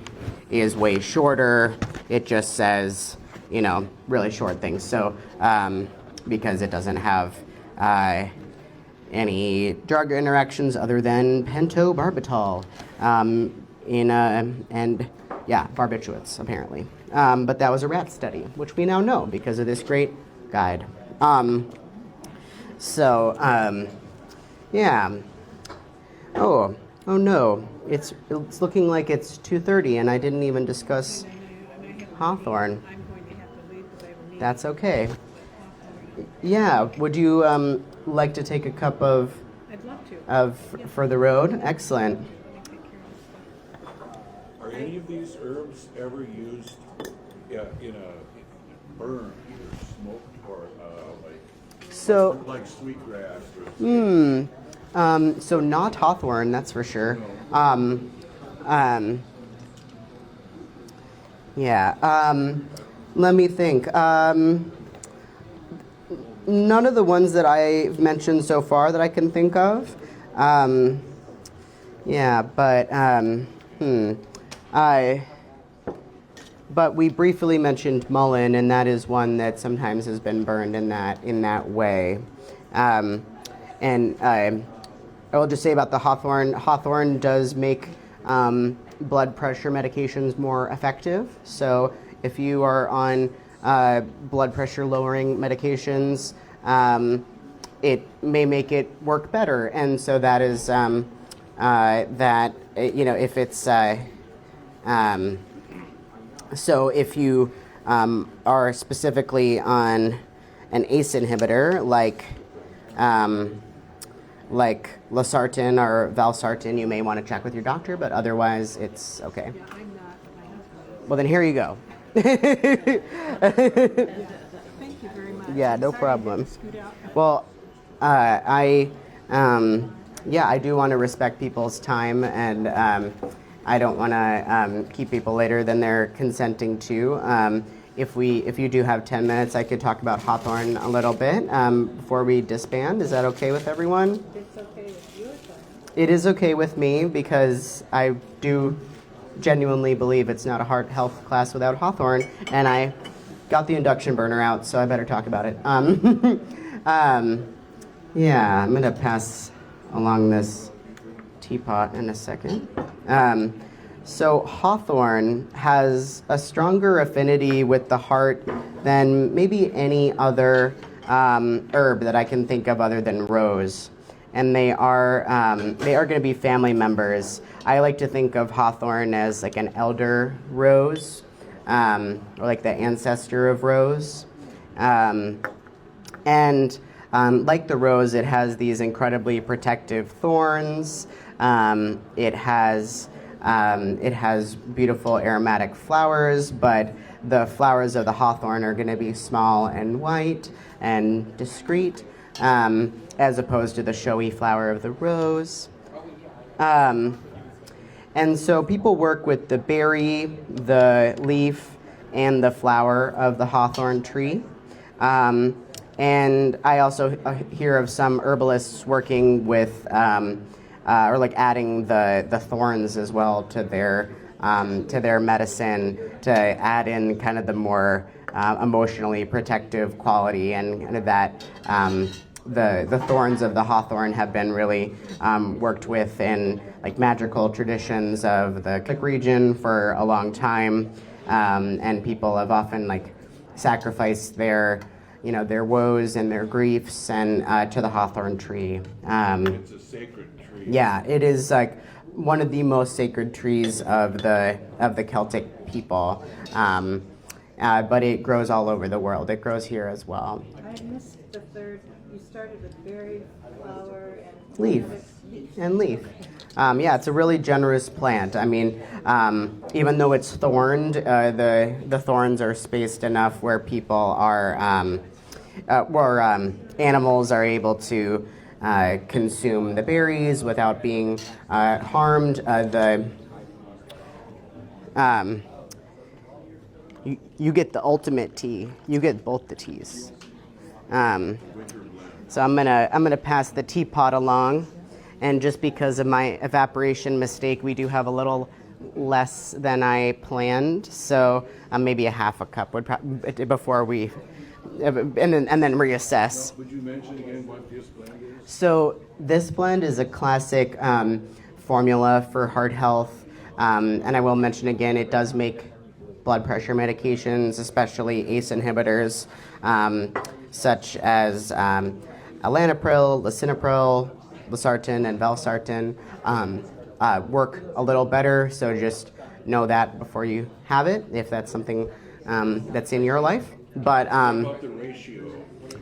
is way shorter. It just says, really short things. So because it doesn't have any drug interactions other than pentobarbital and barbiturates, apparently. But that was a rat study, which we now know because of this great guide. Oh no, it's looking like it's 2:30 and I didn't even discuss hawthorn. I'm going to have to leave because I have a meeting. That's okay. Yeah, would you like to take a cup of I'd love to. for the road? Excellent. Let me take care of this stuff. Are any of these herbs ever used in a burn, either smoked or So, Like sweetgrass or so not hawthorn, that's for sure. Let me think. None of the ones that I've mentioned so far that I can think of. But we briefly mentioned mullein, and that is one that sometimes has been burned in that way. I will just say about the hawthorn. Hawthorn does make blood pressure medications more effective. So if you are on blood pressure lowering medications, it may make it work better. And so that is if it's so if you are specifically on an ACE inhibitor like losartan or valsartan, you may want to check with your doctor, but otherwise it's okay. Yeah, I'm not, but my husband Well, then here you go. is. Thank you very much. Yeah, no Sorry to problem. scoot out. Well, I do want to respect people's time, and I don't want to keep people later than they're consenting to. If you do have 10 minutes, I could talk about hawthorn a little bit before we disband. Is that okay with everyone? It's okay with you, it's fine. It is okay with me because I do genuinely believe it's not a heart health class without hawthorn, and I got the induction burner out, so I better talk about it. Yeah, I'm gonna pass along this teapot in a second. So hawthorn has a stronger affinity with the heart than maybe any other herb that I can think of other than rose. And they are going to be family members. I like to think of hawthorn as like an elder rose, or like the ancestor of rose. Like the rose, it has these incredibly protective thorns. It has beautiful aromatic flowers, but the flowers of the hawthorn are going to be small and white and discreet, as opposed to the showy flower of the rose. And so people work with the berry, the leaf, and the flower of the hawthorn tree. And I also hear of some herbalists working with, or like adding the thorns as well to their medicine to add in kind of the more emotionally protective quality, and kind of that the thorns of the hawthorn have been really worked with in like magical traditions of the Celtic region for a long time, and people have often like sacrificed their woes and their griefs and to the hawthorn tree. it's a sacred tree. Yeah, it is like one of the most sacred trees of the Celtic people, but it grows all over the world. It grows here as well. I missed the third. You started with berry, flower, and Leaf. And leaf. Yeah, it's a really generous plant. I mean, even though it's thorned, the thorns are spaced enough where people are, where animals are able to consume the berries without being harmed. You get the ultimate tea. You get both the teas. So I'm gonna pass the teapot along, and just because of my evaporation mistake, we do have a little less than I planned. So maybe a half a cup would before we, and then reassess. Would you mention again what this blend is? So this blend is a classic formula for heart health, and I will mention again, it does make blood pressure medications, especially ACE inhibitors, such as alanopril, lisinopril, losartan, and valsartan, work a little better. So just know that before you have it, if that's something that's in your life. But About the ratio.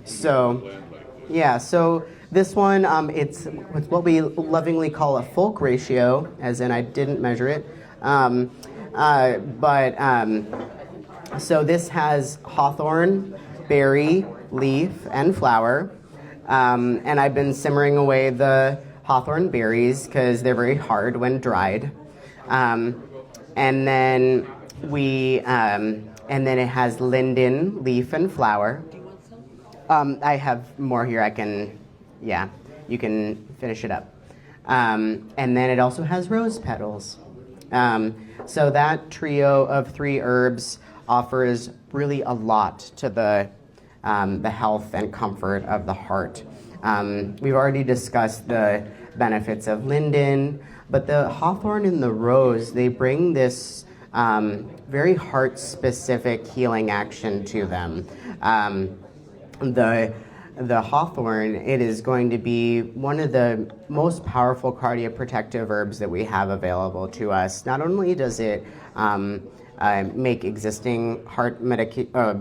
so, Blend like this. yeah, so this one, it's what we lovingly call a folk ratio, as in I didn't measure it. So this has hawthorn, berry, leaf, and flower. And I've been simmering away the hawthorn berries because they're very hard when dried. And then it has linden, leaf, and flower. Do you want some? I have more here. You can finish it up. And then it also has rose petals. So that trio of 3 herbs offers really a lot to the health and comfort of the heart. We've already discussed the benefits of linden, but the hawthorn and the rose, they bring this very heart-specific healing action to them. The hawthorn, it is going to be one of the most powerful cardioprotective herbs that we have available to us. Not only does it make existing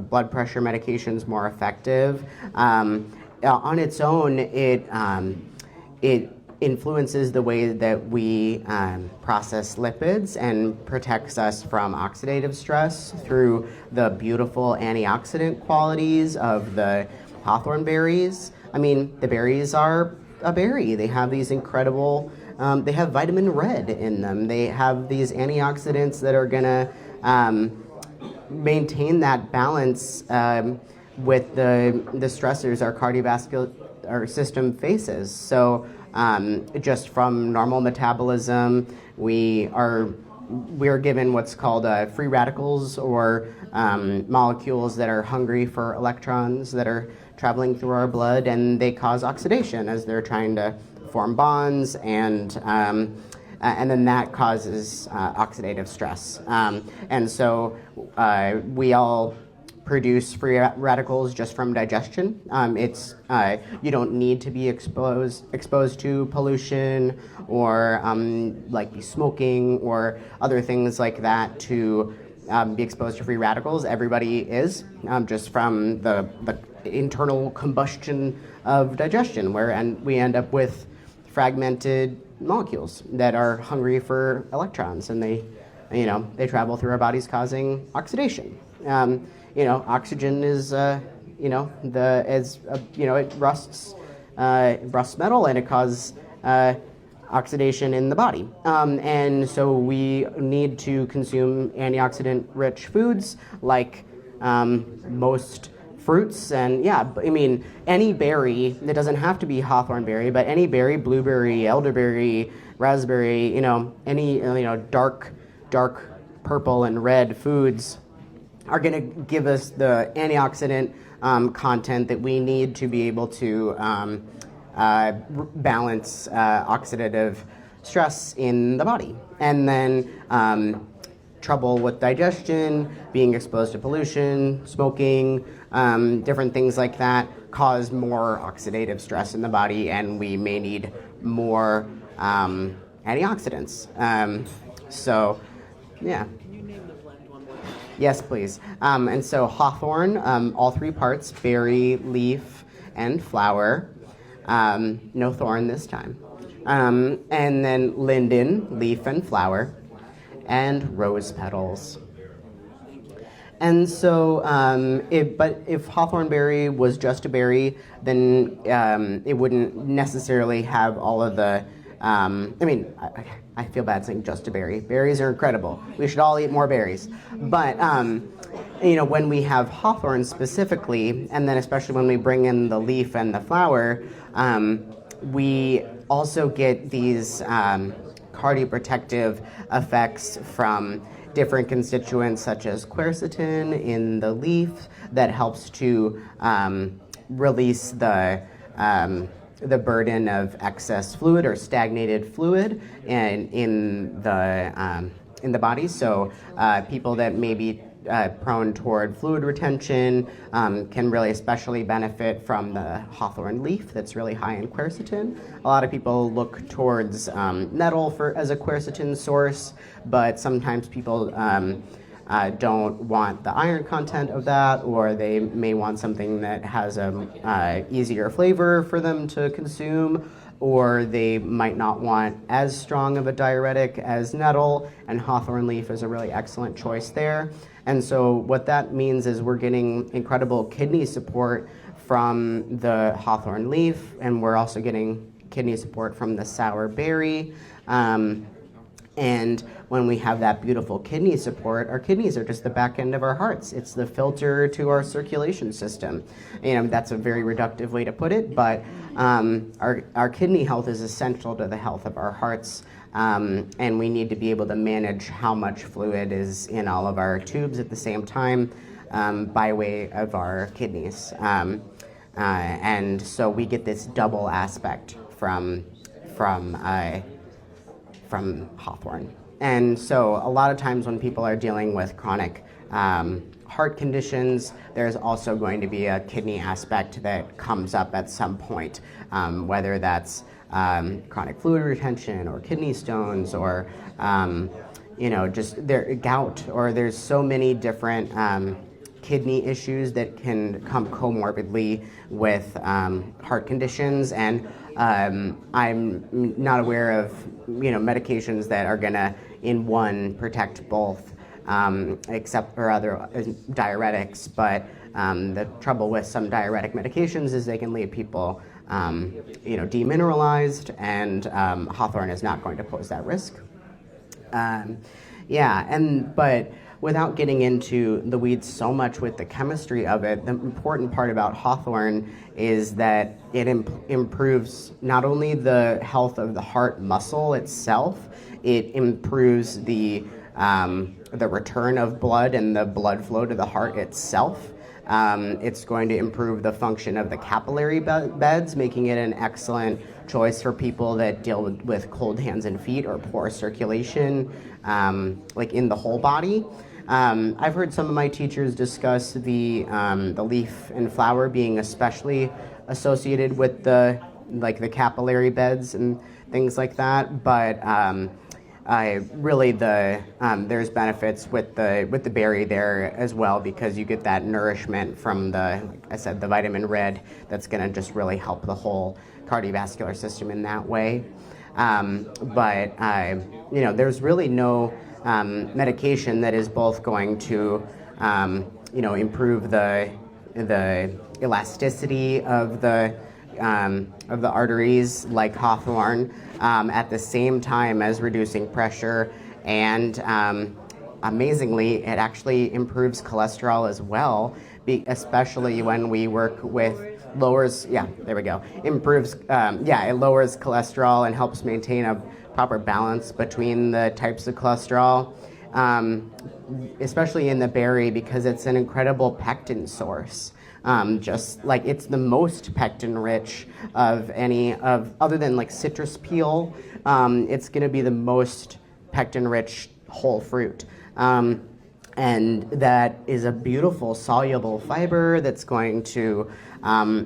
blood pressure medications more effective, on its own, it influences the way that we process lipids and protects us from oxidative stress through the beautiful antioxidant qualities of the hawthorn berries. I mean, the berries are a berry. They have these incredible, they have vitamin red in them. They have these antioxidants that are gonna maintain that balance with the stressors our cardiovascular system faces. So just from normal metabolism, we're given what's called free radicals, or molecules that are hungry for electrons that are traveling through our blood, and they cause oxidation as they're trying to form bonds, and then that causes oxidative stress. And so we all produce free radicals just from digestion. You don't need to be exposed to pollution or like be smoking or other things like that to be exposed to free radicals. Everybody is just from the internal combustion of digestion, and we end up with fragmented molecules that are hungry for electrons, and they travel through our bodies causing oxidation. Oxygen is it rusts metal, and it causes oxidation in the body. And so we need to consume antioxidant-rich foods like most fruits. And any berry, it doesn't have to be hawthorn berry, but any berry, blueberry, elderberry, raspberry, any dark purple and red foods are going to give us the antioxidant content that we need to be able to balance oxidative stress in the body. And then trouble with digestion, being exposed to pollution, smoking, different things like that cause more oxidative stress in the body, and we may need more antioxidants. Yeah. Can you name the blend one more time? Yes, please. And so hawthorn, all 3 parts, berry, leaf, and flower. No thorn this time. And then linden, leaf, and flower, and rose petals. And so, if hawthorn berry was just a berry, then it wouldn't necessarily have all of the. I feel bad saying just a berry. Berries are incredible. We should all eat more berries. But when we have hawthorn specifically, and then especially when we bring in the leaf and the flower, we also get these cardioprotective effects from different constituents such as quercetin in the leaf that helps to release the burden of excess fluid or stagnated fluid in the body. So people that may be prone toward fluid retention can really especially benefit from the hawthorn leaf that's really high in quercetin. A lot of people look towards nettle as a quercetin source, but sometimes people don't want the iron content of that, or they may want something that has a easier flavor for them to consume, or they might not want as strong of a diuretic as nettle, and hawthorn leaf is a really excellent choice there. And so what that means is we're getting incredible kidney support from the hawthorn leaf, and we're also getting kidney support from the sour berry. And when we have that beautiful kidney support, our kidneys are just the back end of our hearts. It's the filter to our circulation system. That's a very reductive way to put it, but our kidney health is essential to the health of our hearts. And we need to be able to manage how much fluid is in all of our tubes at the same time by way of our kidneys. And so we get this double aspect from hawthorn. And so a lot of times when people are dealing with chronic heart conditions, there's also going to be a kidney aspect that comes up at some point, whether that's chronic fluid retention or kidney stones or just gout, or there's so many different kidney issues that can come comorbidly with heart conditions. And I'm not aware of medications that are gonna in one protect both, except for other diuretics. But the trouble with some diuretic medications is they can leave people demineralized, and hawthorn is not going to pose that risk. But without getting into the weeds so much with the chemistry of it, the important part about hawthorn is that it improves not only the health of the heart muscle itself, it improves the return of blood and the blood flow to the heart itself. It's going to improve the function of the capillary beds, making it an excellent choice for people that deal with cold hands and feet or poor circulation, like in the whole body. I've heard some of my teachers discuss the leaf and flower being especially associated with the capillary beds and things like that, but there's benefits with the berry there as well, because you get that nourishment from the vitamin red that's going to just really help the whole cardiovascular system in that way. There's really no medication that is both going to improve the elasticity of the arteries like hawthorn, at the same time as reducing pressure, and amazingly, it actually improves cholesterol as well, especially when we work with it lowers cholesterol and helps maintain a proper balance between the types of cholesterol, especially in the berry, because it's an incredible pectin source. Just like it's the most pectin rich of other than like citrus peel, it's going to be the most pectin rich whole fruit. And that is a beautiful soluble fiber that's going to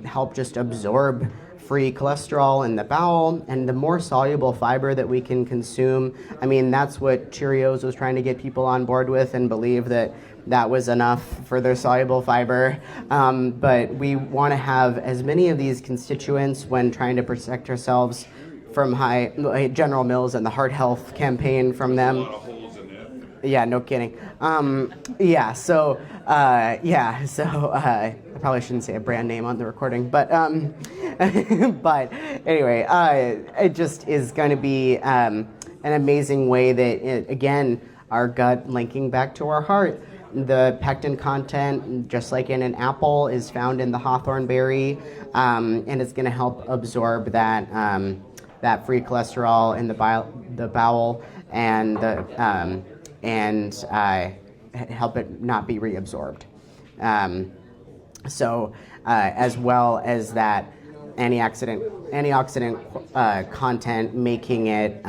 help just absorb free cholesterol in the bowel. And the more soluble fiber that we can consume, that's what Cheerios was trying to get people on board with and believe that was enough for their soluble fiber. But we want to have as many of these constituents when trying to protect ourselves from General Mills and the heart health campaign from them. Yeah, no kidding. I probably shouldn't say a brand name on the recording, but but anyway, it just is going to be an amazing way that, again, our gut linking back to our heart. The pectin content, just like in an apple, is found in the hawthorn berry, and it's going to help absorb that free cholesterol in the bowel, and help it not be reabsorbed. As well as that antioxidant content, making it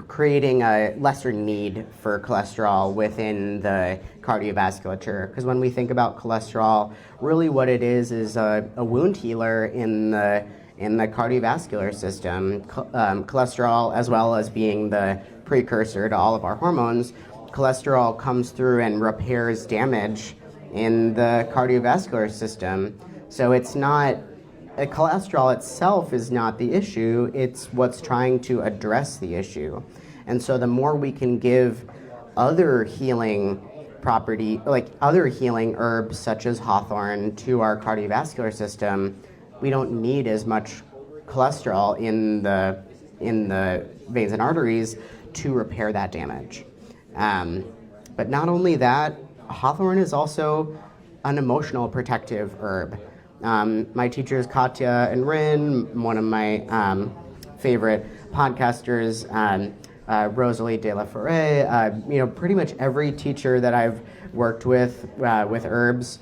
creating a lesser need for cholesterol within the cardiovasculature. Because when we think about cholesterol, really what it is a wound healer in the cardiovascular system. Cholesterol, as well as being the precursor to all of our hormones, cholesterol comes through and repairs damage in the cardiovascular system. So it's not, cholesterol itself is not the issue, it's what's trying to address the issue. And so the more we can give other healing property, like other healing herbs such as hawthorn, to our cardiovascular system, we don't need as much cholesterol in the veins and arteries to repair that damage. But not only that, hawthorn is also an emotional protective herb. My teachers, Katya and Rin, one of my favorite podcasters, Rosalie De La Forêt, pretty much every teacher that I've worked with herbs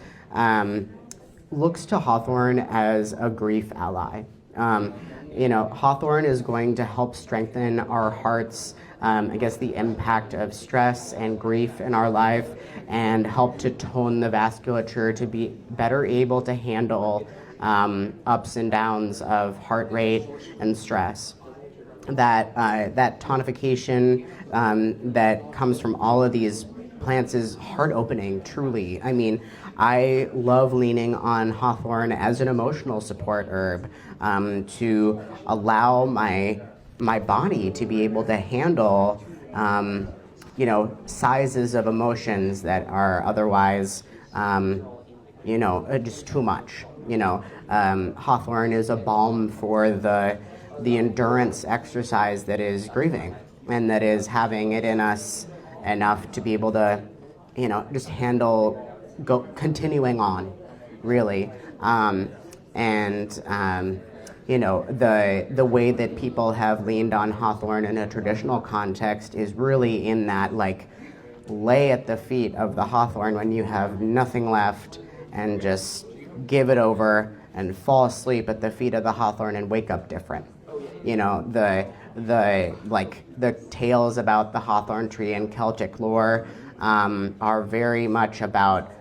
looks to hawthorn as a grief ally. Hawthorn is going to help strengthen our hearts against the impact of stress and grief in our life, and help to tone the vasculature to be better able to handle ups and downs of heart rate and stress. That tonification that comes from all of these plants is heart-opening, truly. I mean, I love leaning on hawthorn as an emotional support herb to allow my body to be able to handle sizes of emotions that are otherwise just too much. Hawthorn is a balm for the endurance exercise that is grieving, and that is having it in us enough to be able to just handle continuing on, really. The way that people have leaned on hawthorn in a traditional context is really in that, like, lay at the feet of the hawthorn when you have nothing left, and just give it over and fall asleep at the feet of the hawthorn and wake up different. The tales about the hawthorn tree in Celtic lore are very much about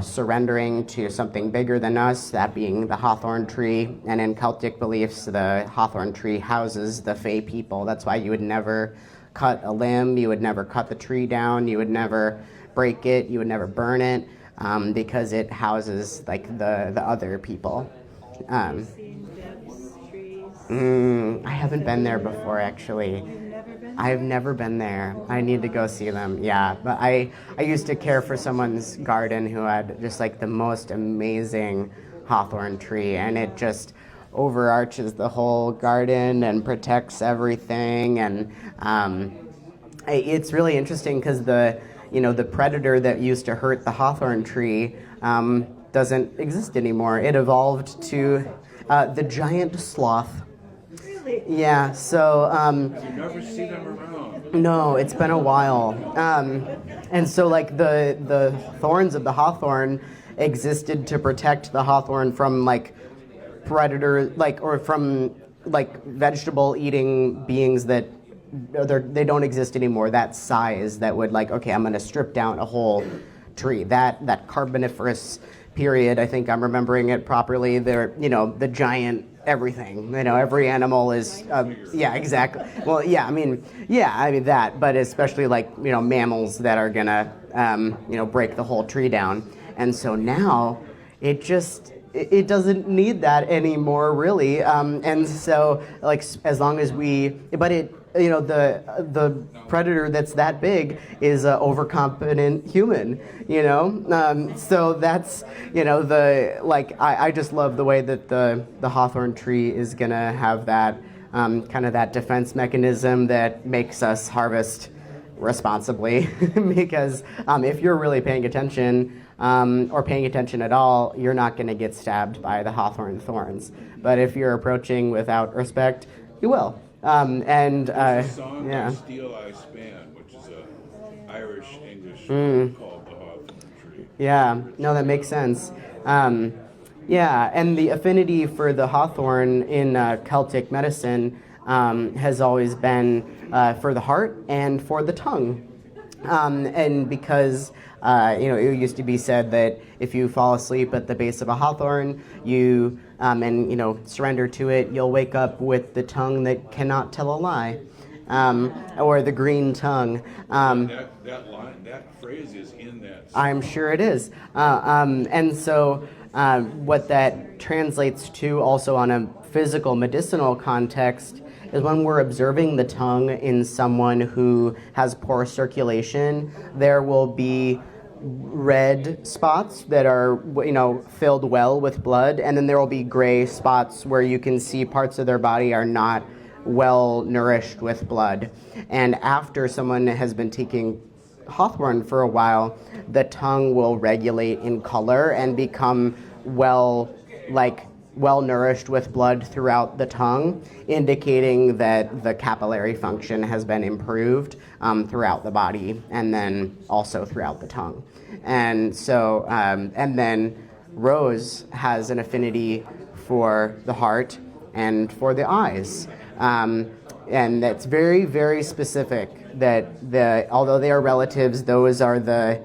surrendering to something bigger than us, that being the hawthorn tree. And in Celtic beliefs, the hawthorn tree houses the Fey people. That's why you would never cut a limb, you would never cut the tree down, you would never break it, you would never burn it, because it houses like the other people. I haven't been there before, actually. I've never been there. I need to go see them. Yeah, but I used to care for someone's garden who had just like the most amazing hawthorn tree, and it just overarches the whole garden and protects everything. And it's really interesting because the predator that used to hurt the hawthorn tree doesn't exist anymore. It evolved to the giant sloth. Yeah, so... you never see them around. No, it's been a while. And so, like, the thorns of the hawthorn existed to protect the hawthorn from, like, predator, like, or from, like, vegetable-eating beings that they don't exist anymore, that size that would, like, okay, I'm going to strip down a whole tree. That Carboniferous period, I think I'm remembering it properly, the giant... everything, every animal is, yeah, exactly. Well, yeah, I mean that, but especially like, mammals that are gonna, break the whole tree down. And so now it doesn't need that anymore, really. And so, like, as long as the predator that's that big is an overconfident human, so that's, I just love the way that the hawthorn tree is gonna have that kind of that defense mechanism that makes us harvest responsibly. Because if you're really paying attention, or paying attention at all, you're not gonna get stabbed by the hawthorn thorns. But if you're approaching without respect, you will. There's a song by Steel Eye Span, which is an Irish-English called The Hawthorn Tree. Yeah, no, that makes sense. Yeah, and the affinity for the hawthorn in Celtic medicine has always been for the heart and for the tongue. And because, it used to be said that if you fall asleep at the base of a hawthorn, you surrender to it, you'll wake up with the tongue that cannot tell a lie, or the green tongue. That phrase is in that song. I'm sure it is. And so what that translates to also on a physical medicinal context is when we're observing the tongue in someone who has poor circulation, there will be red spots that are, filled well with blood, and then there will be gray spots where you can see parts of their body are not well nourished with blood. And after someone has been taking hawthorn for a while, the tongue will regulate in color and become well nourished with blood throughout the tongue, indicating that the capillary function has been improved throughout the body and then also throughout the tongue. And so, and then rose has an affinity for the heart and for the eyes. And that's very, very specific that although they are relatives, those are the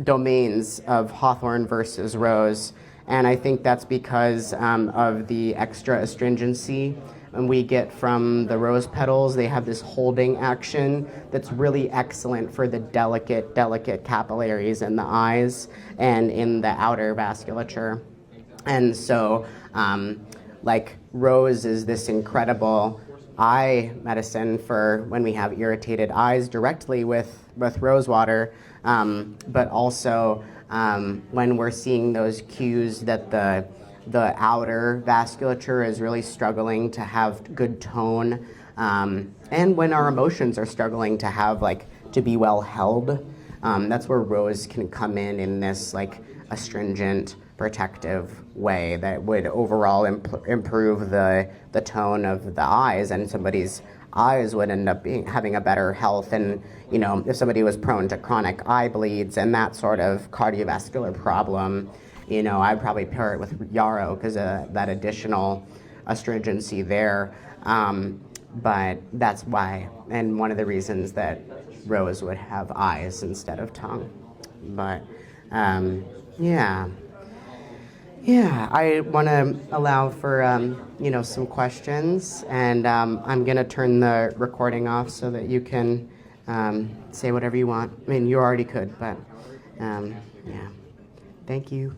domains of hawthorn versus rose. And I think that's because of the extra astringency we get from the rose petals. They have this holding action that's really excellent for the delicate capillaries in the eyes and in the outer vasculature. And so, rose is this incredible eye medicine for when we have irritated eyes directly with rose water, but also when we're seeing those cues that the outer vasculature is really struggling to have good tone, and when our emotions are struggling to have to be well held, that's where rose can come in this astringent, protective way that would overall improve the tone of the eyes, and somebody's eyes would end up having a better health. And if somebody was prone to chronic eye bleeds and that sort of cardiovascular problem, I'd probably pair it with yarrow because of that additional astringency there. But that's why, and one of the reasons that rose would have eyes instead of tongue. But yeah, I want to allow for some questions, and I'm going to turn the recording off so that you can say whatever you want. I mean, you already could, but yeah. Thank you.